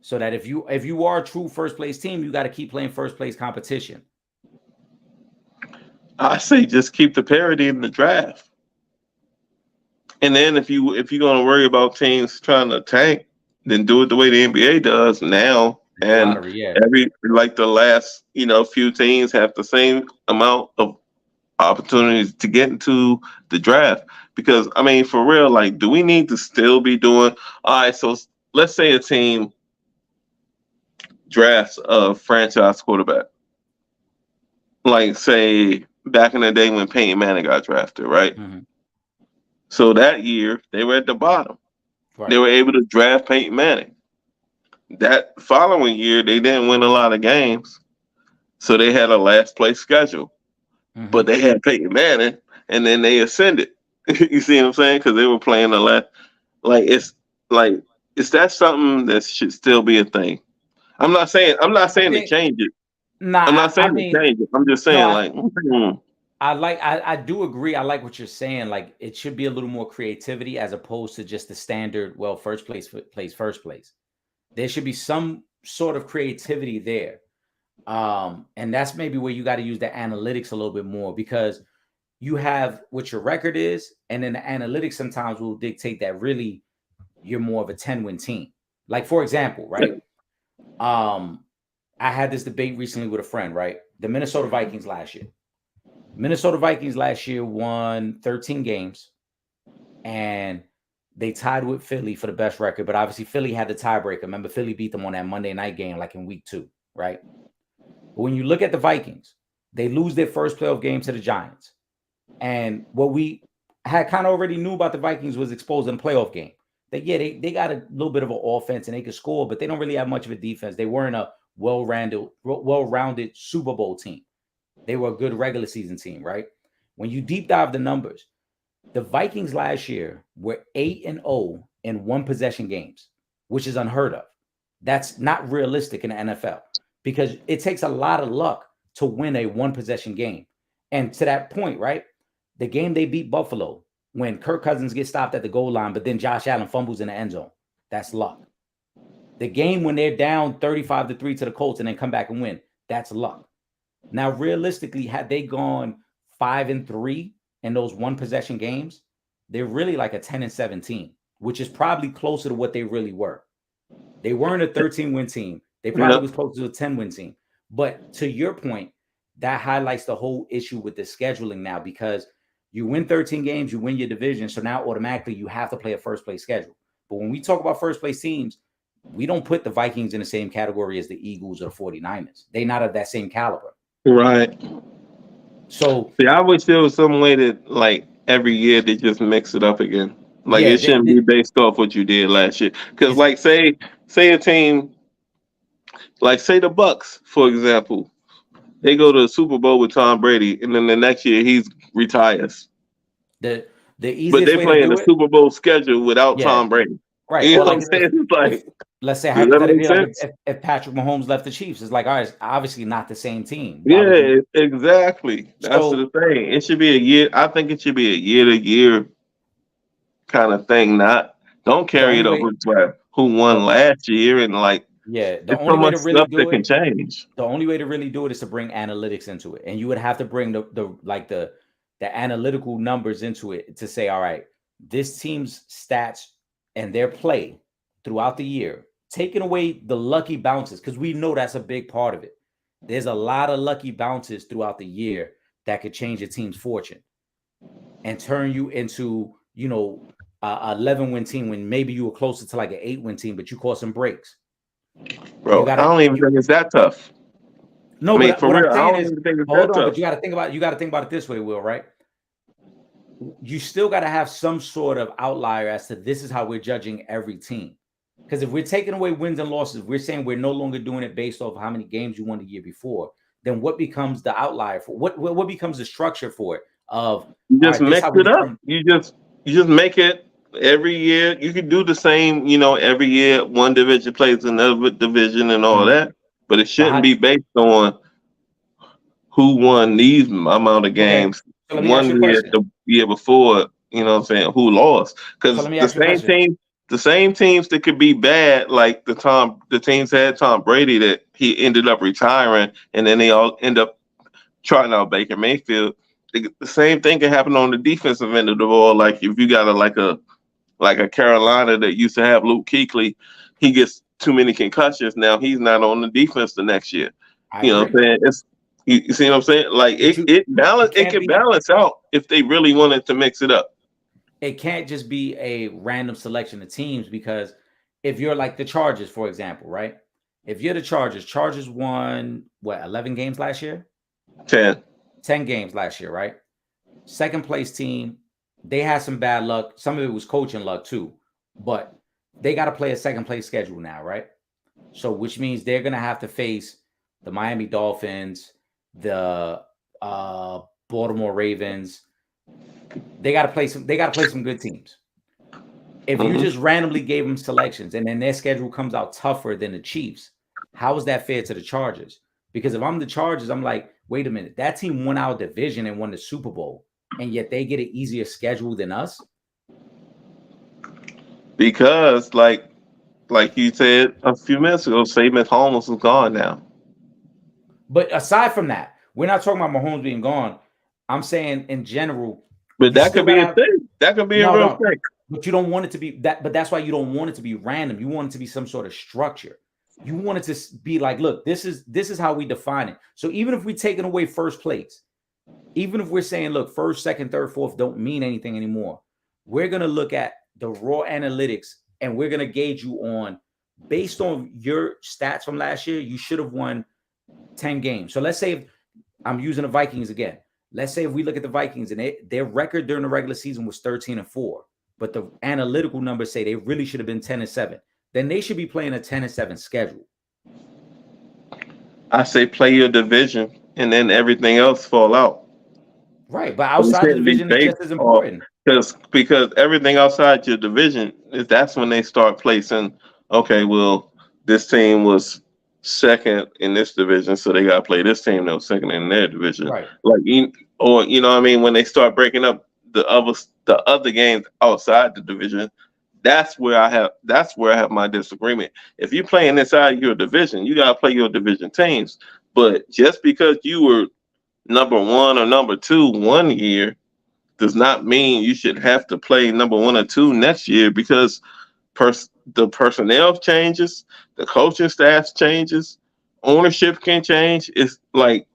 So that if you are a true first place team, you got to keep playing first place competition.
I say, just keep the parity in the draft. And then if you're gonna worry about teams trying to tank, then do it the way the NBA does now. And
Lottery, yeah.
the last few teams have the same amount of opportunities to get into the draft. Because I mean, for real, like, do we need to still be doing? All right, so let's say a team drafts a franchise quarterback, like say back in the day when Peyton Manning got drafted, right?
Mm-hmm.
So that year they were at the bottom.
Right.
They were able to draft Peyton Manning. That following year, they didn't win a lot of games, so they had a last place schedule.
Mm-hmm.
But they had Peyton Manning, and then they ascended. You see what I'm saying? Because they were playing the last. Like is that something that should still be a thing? I'm not saying to change it.
Nah,
I'm not saying
I mean,
to change it. I'm just saying
I do agree. I like what you're saying. Like it should be a little more creativity as opposed to just the standard. Well, first place plays first place. There should be some sort of creativity there. And that's maybe where you got to use the analytics a little bit more because you have what your record is, and then the analytics sometimes will dictate that really you're more of a 10-win team. Like, for example, right? I had this debate recently with a friend, right? The Minnesota Vikings last year. Minnesota Vikings last year won 13 games, and they tied with Philly for the best record, but obviously Philly had the tiebreaker. Remember, Philly beat them on that Monday night game, like in week 2, right? But when you look at the Vikings, they lose their first playoff game to the Giants. And what we had kind of already knew about the Vikings was exposed in the playoff game. That, yeah, they got a little bit of an offense and they could score, but they don't really have much of a defense. They weren't a well-rounded Super Bowl team. They were a good regular season team, right? When you deep dive the numbers, the Vikings last year were 8-0 in one possession games, which is unheard of. That's not realistic in the NFL because it takes a lot of luck to win a one possession game. And to that point, right? The game they beat Buffalo when Kirk Cousins gets stopped at the goal line, but then Josh Allen fumbles in the end zone. That's luck. The game when they're down 35-3 to the Colts and then come back and win, that's luck. Now, realistically, had they gone 5-3 in those one possession games, they're really like a 10-17, which is probably closer to what they really were. They weren't a 13-win team. They probably was closer to a 10-win team. But to your point, that highlights the whole issue with the scheduling now because you win 13 games, you win your division. So now automatically you have to play a first place schedule. But when we talk about first place teams, we don't put the Vikings in the same category as the Eagles or the 49ers. They're not of that same caliber.
Right.
So
I always feel some way that like every year they just mix it up again. Like it shouldn't be based off what you did last year. Because like say a team, like say the Bucks, for example, they go to the Super Bowl with Tom Brady, and then the next year he retires.
The easiest
but they
way
play
to
in
do
the
it,
Super Bowl schedule without Tom Brady.
Right.
You
Or
know
like,
what I'm saying? Like,
let's say
does that make
hypothetically, like
sense?
if Patrick Mahomes left the Chiefs, it's like, all right, it's obviously not the same team.
Yeah, exactly. That's
So
the thing. It should be a year. I think it should be a year-to-year kind of thing. Don't
the
carry
only
it
way,
over to who won last year and like
the
there's so
only way
much
to really
stuff that
do
can
it,
change.
the only way to really do it is to bring analytics into it, and you would have to bring the analytical numbers into it to say, all right, this team's stats and their play throughout the year, taking away the lucky bounces, because we know that's a big part of it. There's a lot of lucky bounces throughout the year that could change a team's fortune and turn you into, a 11-win team when maybe you were closer to like an 8-win team, but you caught some breaks.
Bro, I don't even think it's that tough.
No,
I mean,
but
for
what
real,
I'm
I
saying
don't
is,
even think it's
hold
that
on,
tough.
but you got to think about it this way, Will, right? You still got to have some sort of outlier as to this is how we're judging every team. Because if we're taking away wins and losses, we're saying we're no longer doing it based off how many games you won the year before. then what becomes the outlier for what becomes the structure for it? Of
You
all
just
right, this
mix
how we
it up.
determine.
You just make it every year. You can do the same, every year. One division plays another division and all
Mhm.
that, but it
But
shouldn't be based on who won these amount of
okay,
games
so let me ask you a
one year,
question.
the year before. You know what I'm saying? Who lost?
So
Because
let me ask you a question.
the same teams that could be bad, like the teams had Tom Brady that he ended up retiring, and then they all end up trotting out Baker Mayfield. The same thing can happen on the defensive end of the ball. Like if you got a Carolina that used to have Luke Kuechly, he gets too many concussions. Now he's not on the defense the next year.
I
You know what
agree.
I'm saying? You see what I'm saying? Like
But it
it
can't
can
be.
balance out if they really wanted to mix it up.
It can't just be a random selection of teams, because if you're like the Chargers, for example, right? If you're the Chargers won what, 11 games last year?
10.
10 games last year, right? Second place team, they had some bad luck. Some of it was coaching luck too, but they got to play a second place schedule now, right? So, which means they're going to have to face the Miami Dolphins, the Baltimore Ravens. They got to play some. They got to play some good teams. If you
Mhm.
just randomly gave them selections and then their schedule comes out tougher than the Chiefs, how is that fair to the Chargers? Because if I'm the Chargers, I'm like, wait a minute, that team won our division and won the Super Bowl, and yet they get an easier schedule than us.
Because like you said a few minutes ago, Saban Holmes is gone now.
But aside from that, we're not talking about Mahomes being gone. I'm saying in general,
But
you
that
still
could
gotta
be a
have.
thing. That could be a
No,
real
no,
thing.
but you don't want it to be that. But that's why you don't want it to be random. You want it to be some sort of structure. You want it to be like, look, this is how we define it. So even if we're taking away first place, even if we're saying, look, first, second, third, fourth don't mean anything anymore, we're gonna look at the raw analytics and we're gonna gauge you on, based on your stats from last year. You should have won 10 games. So let's say if I'm using the Vikings again. Let's say if we look at the Vikings and their record during the regular season was 13-4, but the analytical numbers say they really should have been 10-7. Then they should be playing a 10-7 schedule.
I say play your division and then everything else fall out.
Right. But
It
outside the
shouldn't be
division is
based
just as
off
important.
because everything outside your division that's when they start placing. Okay, well, this team was second in this division, so they got to play this team that was second in their division.
Right.
Like, or you know what I mean, when they start breaking up the other games outside the division, that's where I have my disagreement. If you're playing inside your division, you got to play your division teams. But just because you were number one or number two one year does not mean you should have to play number one or two next year because the personnel changes, the coaching staff changes, ownership can change. It's like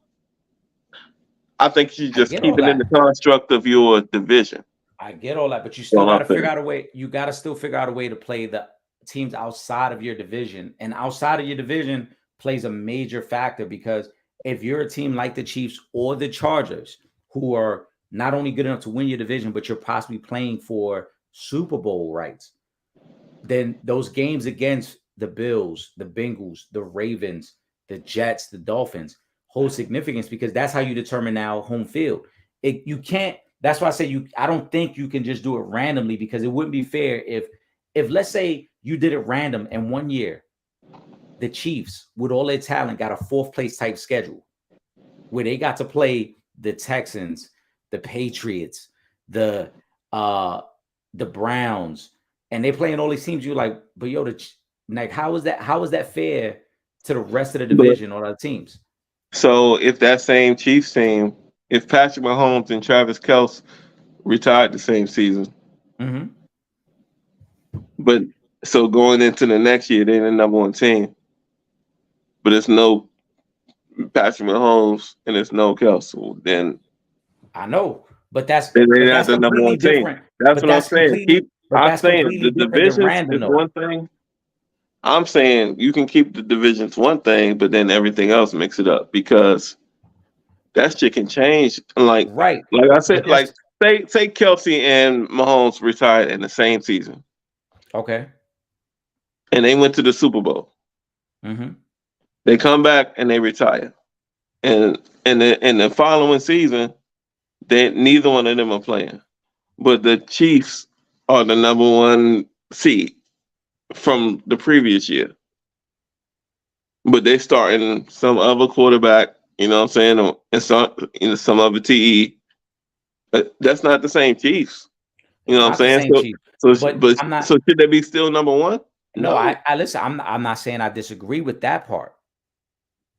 I think you
I
just
get
keep
all
it in the
that.
construct of your division.
I get all that, but you
That's
still
all
got
I'm
to figure
saying.
out a way. You got to still figure out a way to play the teams outside of your division. And outside of your division plays a major factor, because if you're a team like the Chiefs or the Chargers, who are not only good enough to win your division, but you're possibly playing for Super Bowl rights, then those games against the Bills, the Bengals, the Ravens, the Jets, the Dolphins hold significance, because that's how you determine now home field. You can't. That's why I say I don't think you can just do it randomly, because it wouldn't be fair if let's say you did it random and one year the Chiefs with all their talent got a fourth place type schedule where they got to play the Texans, the Patriots, the uh the Browns, and they playing all these teams. You're like, but yo, like, how is that? How is that fair to the rest of the
But
division or other teams?
so if that same Chiefs team, if Patrick Mahomes and Travis Kelce retired the same season,
Mm-hmm.
but so going into the next year, they're the number one team, but it's no Patrick Mahomes and it's no Kelce, then
I know, but that's
they're
but
not
that's
the number
completely
one team.
different.
That's
But
what I'm
that's
saying.
completely but
I'm
that's
saying
completely
the
different than
divisions
random
is
though.
one thing. I'm saying you can keep the divisions one thing, but then everything else mix it up because that shit can change.
Right.
Like I
But
said,
that's
like say Kelsey and Mahomes retired in the same season,
okay.
and they went to the Super Bowl.
Mm-hmm.
They come back and they retire. and the following season, neither one of them are playing. But the Chiefs are the number one seed from the previous year. But they starting some other quarterback, you know what I'm saying, and some other TE. But that's not the same Chiefs. You know what I'm
Not the
saying?
same Chiefs. But I'm not.
So should they be still number one?
No, I listen. I'm not saying I disagree with that part,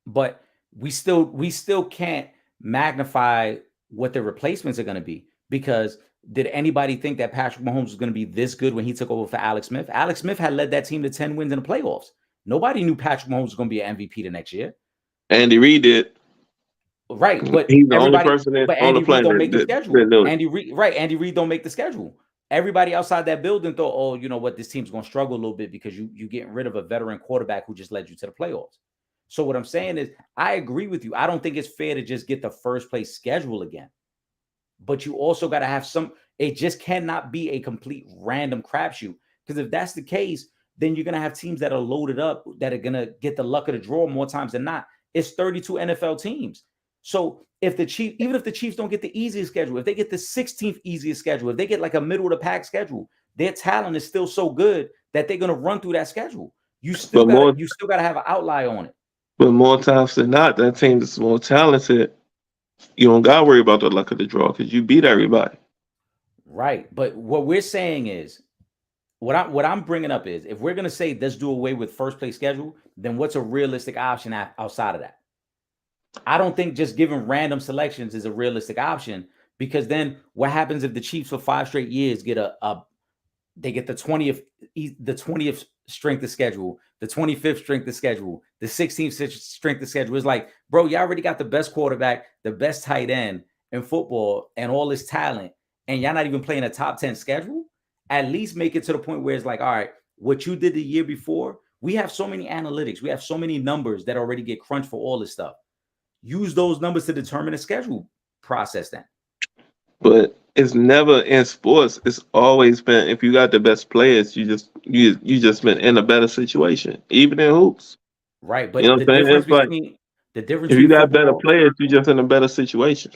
but we still can't magnify what the replacements are going to be, because did anybody think that Patrick Mahomes was going to be this good when he took over for Alex Smith? Alex Smith had led that team to 10 wins in the playoffs. Nobody knew Patrick Mahomes was going to be an MVP the next year.
Andy Reid did.
Right, but
he's the only person on
Andy
the planet
Reid don't make the schedule. Andy Reid don't make the schedule. Everybody outside that building thought, oh, you know what, this team's going to struggle a little bit because you getting rid of a veteran quarterback who just led you to the playoffs. So what I'm saying is, I agree with you. I don't think it's fair to just get the first place schedule again. But you also got to have some. It just cannot be a complete random crapshoot. Because if that's the case, then you're going to have teams that are loaded up that are going to get the luck of the draw more times than not. It's 32 NFL teams. So even if the Chiefs don't get the easiest schedule, if they get the 16th easiest schedule, if they get like a middle of the pack schedule, their talent is still so good that they're going to run through that schedule. You still got to have an outlier on it.
But more times than not, that team that's more talented, you don't got to worry about the luck of the draw because you beat everybody.
Right. But what we're saying is, what I'm bringing up is, if we're going to say let's do away with first place schedule, then what's a realistic option outside of that? I don't think just giving random selections is a realistic option, because then what happens if the Chiefs for 5 straight years get they get the 20th strength of schedule, the 25th strength of schedule, the 16th strength of schedule? It's like, bro, you already got the best quarterback, the best tight end in football, and all this talent, and y'all not even playing a top 10 schedule. At least make it to the point where it's like, all right, what you did the year before, we have so many analytics, we have so many numbers that already get crunched for all this stuff. Use those numbers to determine the schedule process then.
But it's never in sports. It's always been, if you got the best players, you just been in a better situation, even in hoops.
Right, but you know the difference between
if you got better players, you're just in a better situation.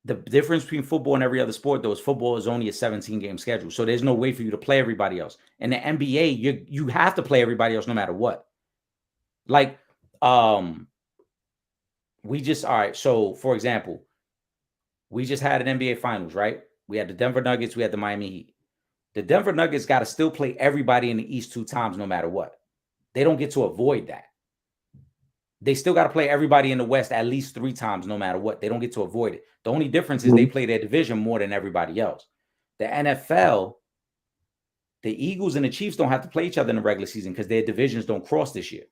The difference between football and every other sport, though, is football is only a 17-game schedule, so there's no way for you to play everybody else. In the NBA, you have to play everybody else no matter what. Like, so for example, we just had an NBA Finals, right? We had the Denver Nuggets, we had the Miami Heat. The Denver Nuggets got to still play everybody in the East 2 times no matter what. They don't get to avoid that. They still got to play everybody in the West at least 3 times no matter what. They don't get to avoid it. The only difference is they play their division more than everybody else. The NFL, the Eagles and the Chiefs don't have to play each other in the regular season because their divisions don't cross this year.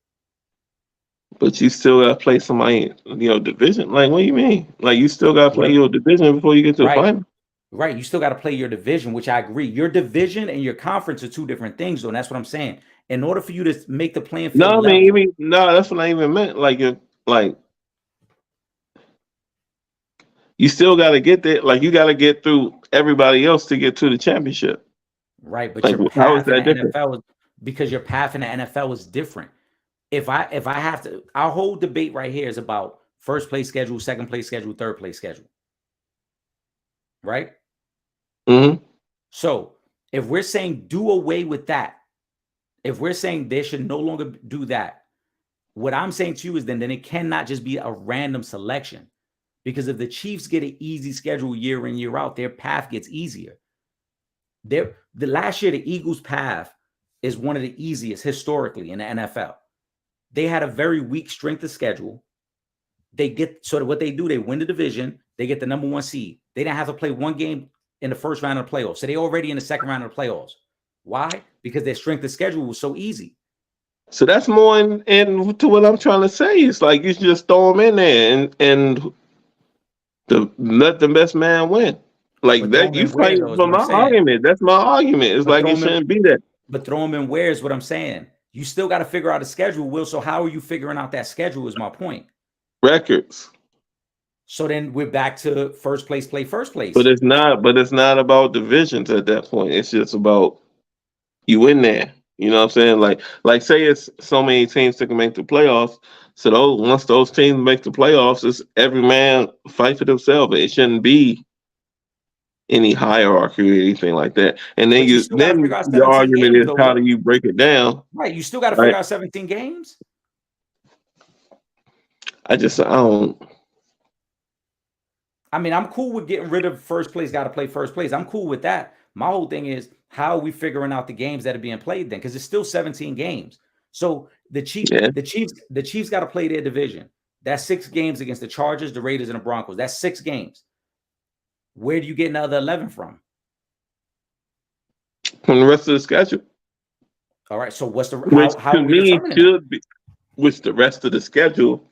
But you still got to play somebody, division. Like, what do you mean? Like, you still got to play your division before you get to the final?
Right. You still got to play your division, which I agree. Your division and your conference are 2 different things, though. And that's what I'm saying. In order for you to make the playing field
that's what I even meant. You still got to get there. Like, you got to get through everybody else to get to the championship.
Right. But your path in the NFL because your path in the NFL is different. If I have to, our whole debate right here is about first place schedule, second place schedule, third place schedule. Right?
Mm-hmm.
So if we're saying do away with that, if we're saying they should no longer do that, what I'm saying to you is then it cannot just be a random selection. Because if the Chiefs get an easy schedule year in, year out, their path gets easier. The last year, the Eagles' path is one of the easiest historically in the NFL. They had a very weak strength of schedule. They get sort of what they do. They win the division. They get the number 1 seed. They didn't have to play 1 game in the first round of the playoffs. So they already in the second round of the playoffs. Why? Because their strength of schedule was so easy.
So that's more in to what I'm trying to say. It's like you just throw them in there and let the best man win. Like that, you fight for my argument. That's my argument. It's like it shouldn't be that.
But throw them in where is what I'm saying. You still got to figure out a schedule, Will. So how are you figuring out that schedule is my point.
Records.
So then we're back to first place, play first place.
But it's not about divisions at that point. It's just about you in there. You know what I'm saying? Like say it's so many teams that can make the playoffs. So once those teams make the playoffs, it's every man fight for themselves. It shouldn't be any hierarchy or anything like that. And
But you still got to figure out
your
17
argument
games,
is
though,
how
bro.
do you break it down?
Right. You still got to
Right.
figure out 17 games.
I don't.
I mean, I'm cool with getting rid of first place, got to play first place. I'm cool with that. My whole thing is, how are we figuring out the games that are being played then? Because it's still 17 games. So the Chiefs got to play their division. That's 6 games against the Chargers, the Raiders, and the Broncos. That's 6 games. Where do you get another 11 from?
From the rest of the schedule.
All right. So what's the
Which
how
to
are we
me
determining
should be, which the rest of the schedule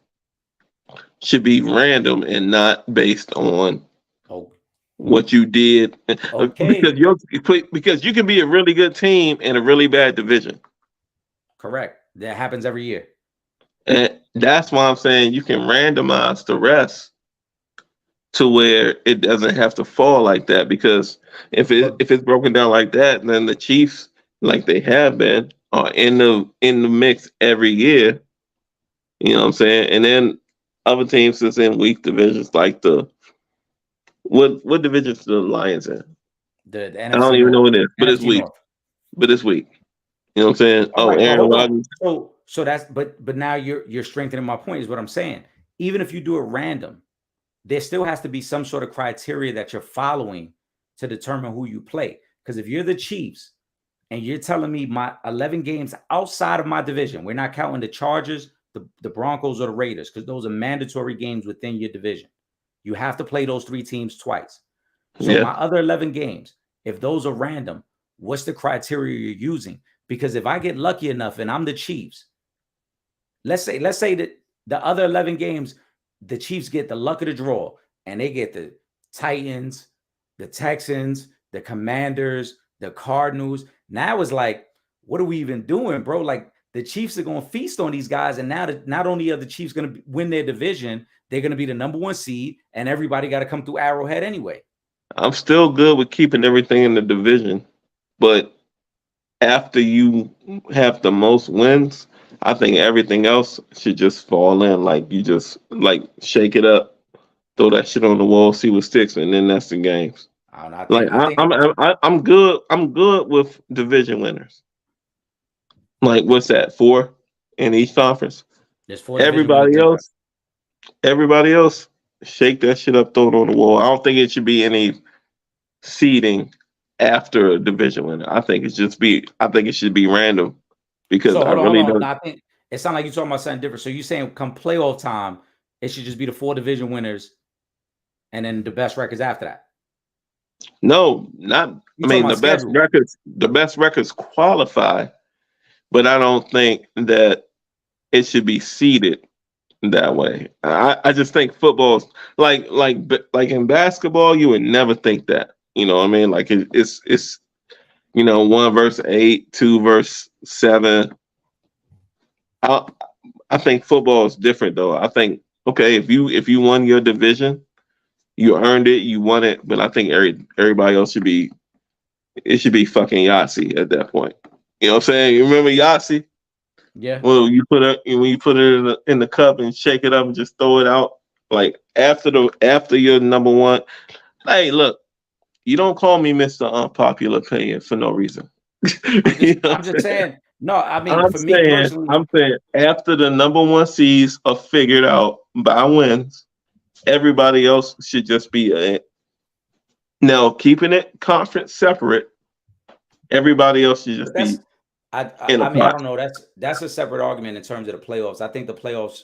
should be random and not based on what you did.
Okay.
Because you can be a really good team in a really bad division.
Correct. That happens every year.
And that's why I'm saying you can randomize the rest to where it doesn't have to fall like that. Because if it's broken down like that, then the Chiefs, like they have been, are in the mix every year. You know what I'm saying? And then other teams that's in weak divisions, like what divisions the Lions in?
The NFC
I don't even know what it is, but it's
NFC
weak.
North.
But it's weak. You know what I'm saying?
All right,
Aaron Rodgers.
So that's but now you're strengthening my point, is what I'm saying. Even if you do it random, there still has to be some sort of criteria that you're following to determine who you play. Because if you're the Chiefs and you're telling me my 11 games outside of my division, we're not counting the Chargers, the Broncos, or the Raiders, because those are mandatory games within your division. You have to play those 3 teams twice. So my other 11 games, if those are random, what's the criteria you're using? Because if I get lucky enough and I'm the Chiefs, let's say that the other 11 games, the Chiefs get the luck of the draw and they get the Titans, the Texans, the Commanders, the Cardinals. Now it's like, what are we even doing, bro? Like, the Chiefs are going to feast on these guys. And now that not only are the Chiefs going to win their division, they're going to be the number 1 seed, and everybody got to come through Arrowhead anyway.
I'm still good with keeping everything in the division, but after you have the most wins, I think everything else should just fall in. Like you just like shake it up, throw that shit on the wall, see what sticks, and then that's the games. I'm good. I'm good with division winners. Like what's that? 4 in each conference.
There's 4.
Everybody else, shake that shit up, throw it on the wall. I don't think it should be any seeding after a division winner. I think it should be random because I really don't.
I think it sounds like you're talking about something different. So you're saying come playoff time, it should just be the 4 division winners and then the best records after that.
No, not. I mean, the best records qualify, but I don't think that it should be seeded that way. I just think football's like in basketball, you would never think that. You know what I mean? Like it's 1 versus 8, 2 versus 7. I think football is different though. I think okay, if you won your division, you earned it, you won it. But I think everybody else should be fucking Yahtzee at that point. You know what I'm saying? You remember Yahtzee?
Yeah.
Well, you put it in the cup and shake it up and just throw it out. Like after your number 1. Hey, look, you don't call me Mr. Unpopular Opinion for no reason.
I'm just saying. No, I mean, me personally,
I'm saying after the number 1 seeds are figured out by wins, everybody else should just be now keeping it conference separate. Everybody else should just be.
I don't know. That's a separate argument in terms of the playoffs. I think the playoffs,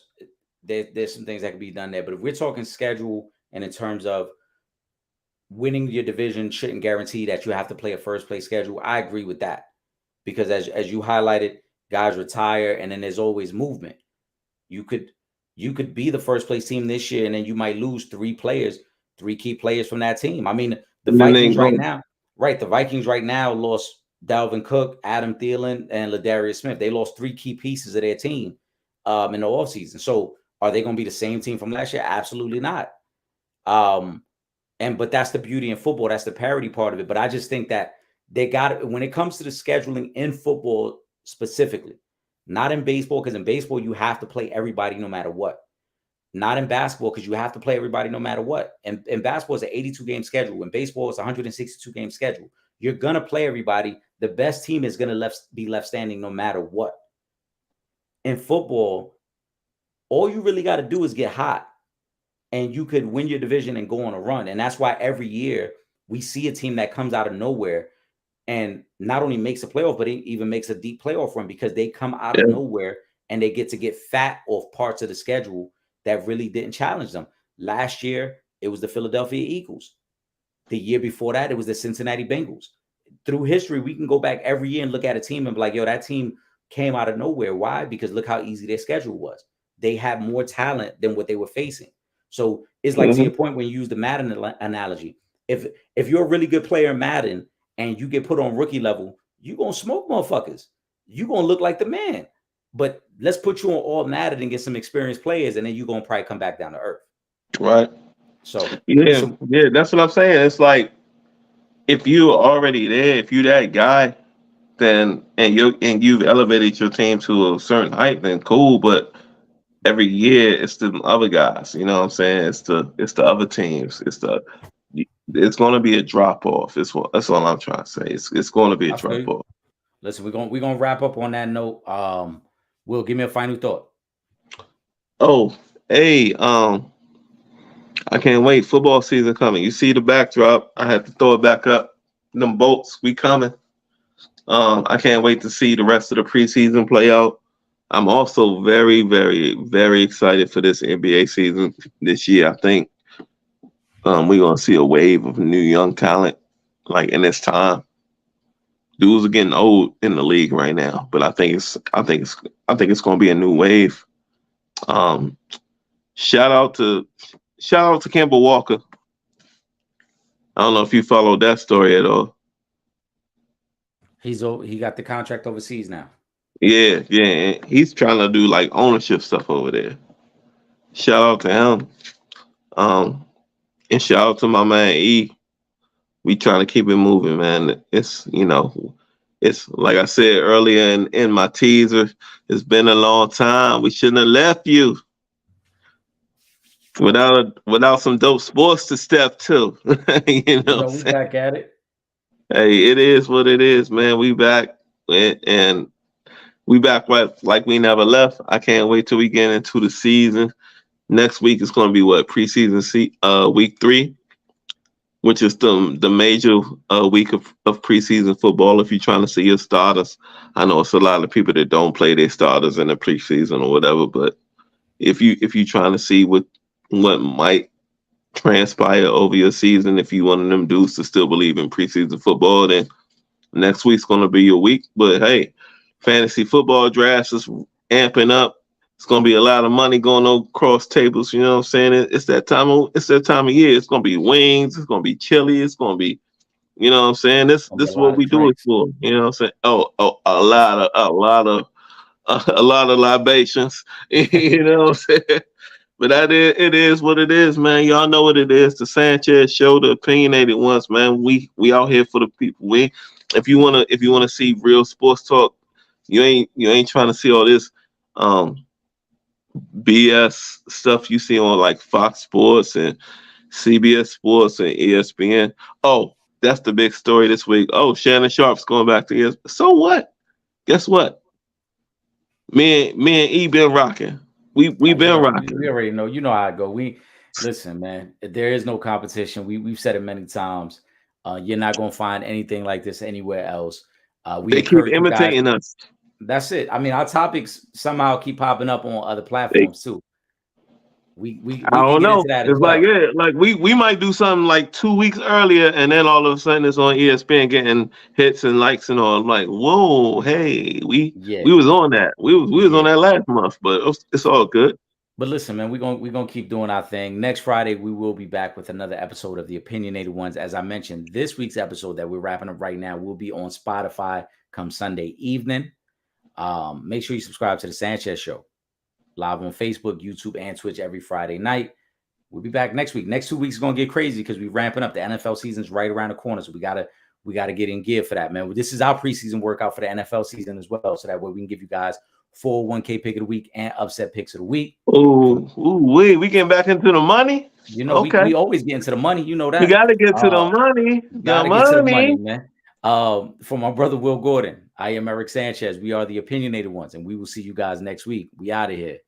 there's some things that can be done there. But if we're talking schedule and in terms of winning your division shouldn't guarantee that you have to play a first place schedule, I agree with that. Because as you highlighted, guys retire and then there's always movement. You could be the first place team this year and then you might lose 3 key players from that team. I mean, the Vikings right now lost Dalvin Cook, Adam Thielen, and Ladarius Smith. They lost 3 key pieces of their team in the offseason. So are they going to be the same team from last year? Absolutely not. But that's the beauty in football. That's the parity part of it. But I just think that they got it when it comes to the scheduling in football specifically. Not in baseball, because in baseball you have to play everybody no matter what. Not in basketball, because you have to play everybody no matter what. And in basketball, it's an 82-game schedule. In baseball, it's a 162-game schedule. You're going to play everybody. The best team is going to be left standing no matter what. In football, all you really got to do is get hot, and you could win your division and go on a run. And that's why every year we see a team that comes out of nowhere and not only makes a playoff, but it even makes a deep playoff run, because they come out of nowhere and they get to get fat off parts of the schedule that really didn't challenge them. Last year, it was the Philadelphia Eagles. The year before that, it was the Cincinnati Bengals. Through history, we can go back every year and look at a team and be like, yo, that team came out of nowhere. Why? Because look how easy their schedule was. They had more talent than what they were facing. So it's like, to your point, when you use the Madden analogy, if you're a really good player in Madden and you get put on rookie level, you're going to smoke motherfuckers. You're going to look like the man. But let's put you on all Madden and get some experienced players, and then you're going to probably come back down to earth.
Right.
So
yeah, that's what I'm saying. It's like, if you're already there, if you're that guy, then and you've elevated your team to a certain height, then cool. But every year it's the other guys. You know what I'm saying? It's the other teams. It's going to be a drop off. That's all I'm trying to say. It's going to be a drop off.
Listen, we're gonna wrap up on that note. Will, give me a final thought.
Oh, hey, I can't wait. Football season coming. You see the backdrop. I had to throw it back up. Them bolts, we coming. I can't wait to see the rest of the preseason play out. I'm also very, very, very excited for this NBA season this year. I think we're gonna see a wave of new young talent, like in this time. Dudes are getting old in the league right now, but I think it's gonna be a new wave. Shout out to Kemba Walker. I don't know if you followed that story at all.
He got the contract overseas now.
Yeah. He's trying to do like ownership stuff over there. Shout out to him. And shout out to my man E. We trying to keep it moving, man. It's like I said earlier in my teaser, it's been a long time. We shouldn't have left you without some dope sports to step to. We
back at it.
Hey, it is what it is, man. We back, and we back like we never left. I can't wait till we get into the season. Next week is going to be preseason week 3, which is the major week of preseason football. If you're trying to see your starters, I know it's a lot of people that don't play their starters in the preseason or whatever, but if you're trying to see what might transpire over your season, if you one of them dudes to still believe in preseason football, then next week's going to be your week. But hey, fantasy football drafts is amping up. It's going to be a lot of money going across tables. You know what I'm saying? It's that time of year. It's going to be wings. It's going to be chili. It's going to be, you know what I'm saying? This is what we do it for. You know what I'm saying? Oh, a lot of libations. You know what I'm saying? But it is what it is, man. Y'all know what it is. The Sanchez Show, the opinionated ones, man. We out here for the people. If you wanna see real sports talk, you ain't trying to see all this BS stuff you see on like Fox Sports and CBS Sports and ESPN. Oh, that's the big story this week. Oh, Shannon Sharp's going back to ESPN. So what? Guess what? Me and E been rocking. We been rocking.
We already know. You know how I go. Listen, man. There is no competition. We've said it many times. You're not gonna find anything like this anywhere else.
They keep imitating us.
That's it. I mean, our topics somehow keep popping up on other platforms too. We
I don't know.
It's
like we might do something like 2 weeks earlier, and then all of a sudden it's on ESPN getting hits and likes and all. I'm like, whoa, hey, we was on that. We was on that last month, but it's all good.
But listen, man, we're gonna keep doing our thing. Next Friday, we will be back with another episode of the Opinionated Ones. As I mentioned, this week's episode that we're wrapping up right now will be on Spotify come Sunday evening. Make sure you subscribe to the Sanchez Show. Live on Facebook, YouTube, and Twitch every Friday night. We'll be back next week. Next 2 weeks is gonna get crazy because we're ramping up. The NFL season's right around the corner, so we gotta get in gear for that, man. This is our preseason workout for the NFL season as well, so that way we can give you guys 401k pick of the week, and upset picks of the week.
We getting back into the money.
You know, we always get into the money. You know that.
We got to get to the money.
Gotta get to the money, man. For my brother Will Gordon, I am Eric Sanchez. We are the opinionated ones, and we will see you guys next week. We out of here.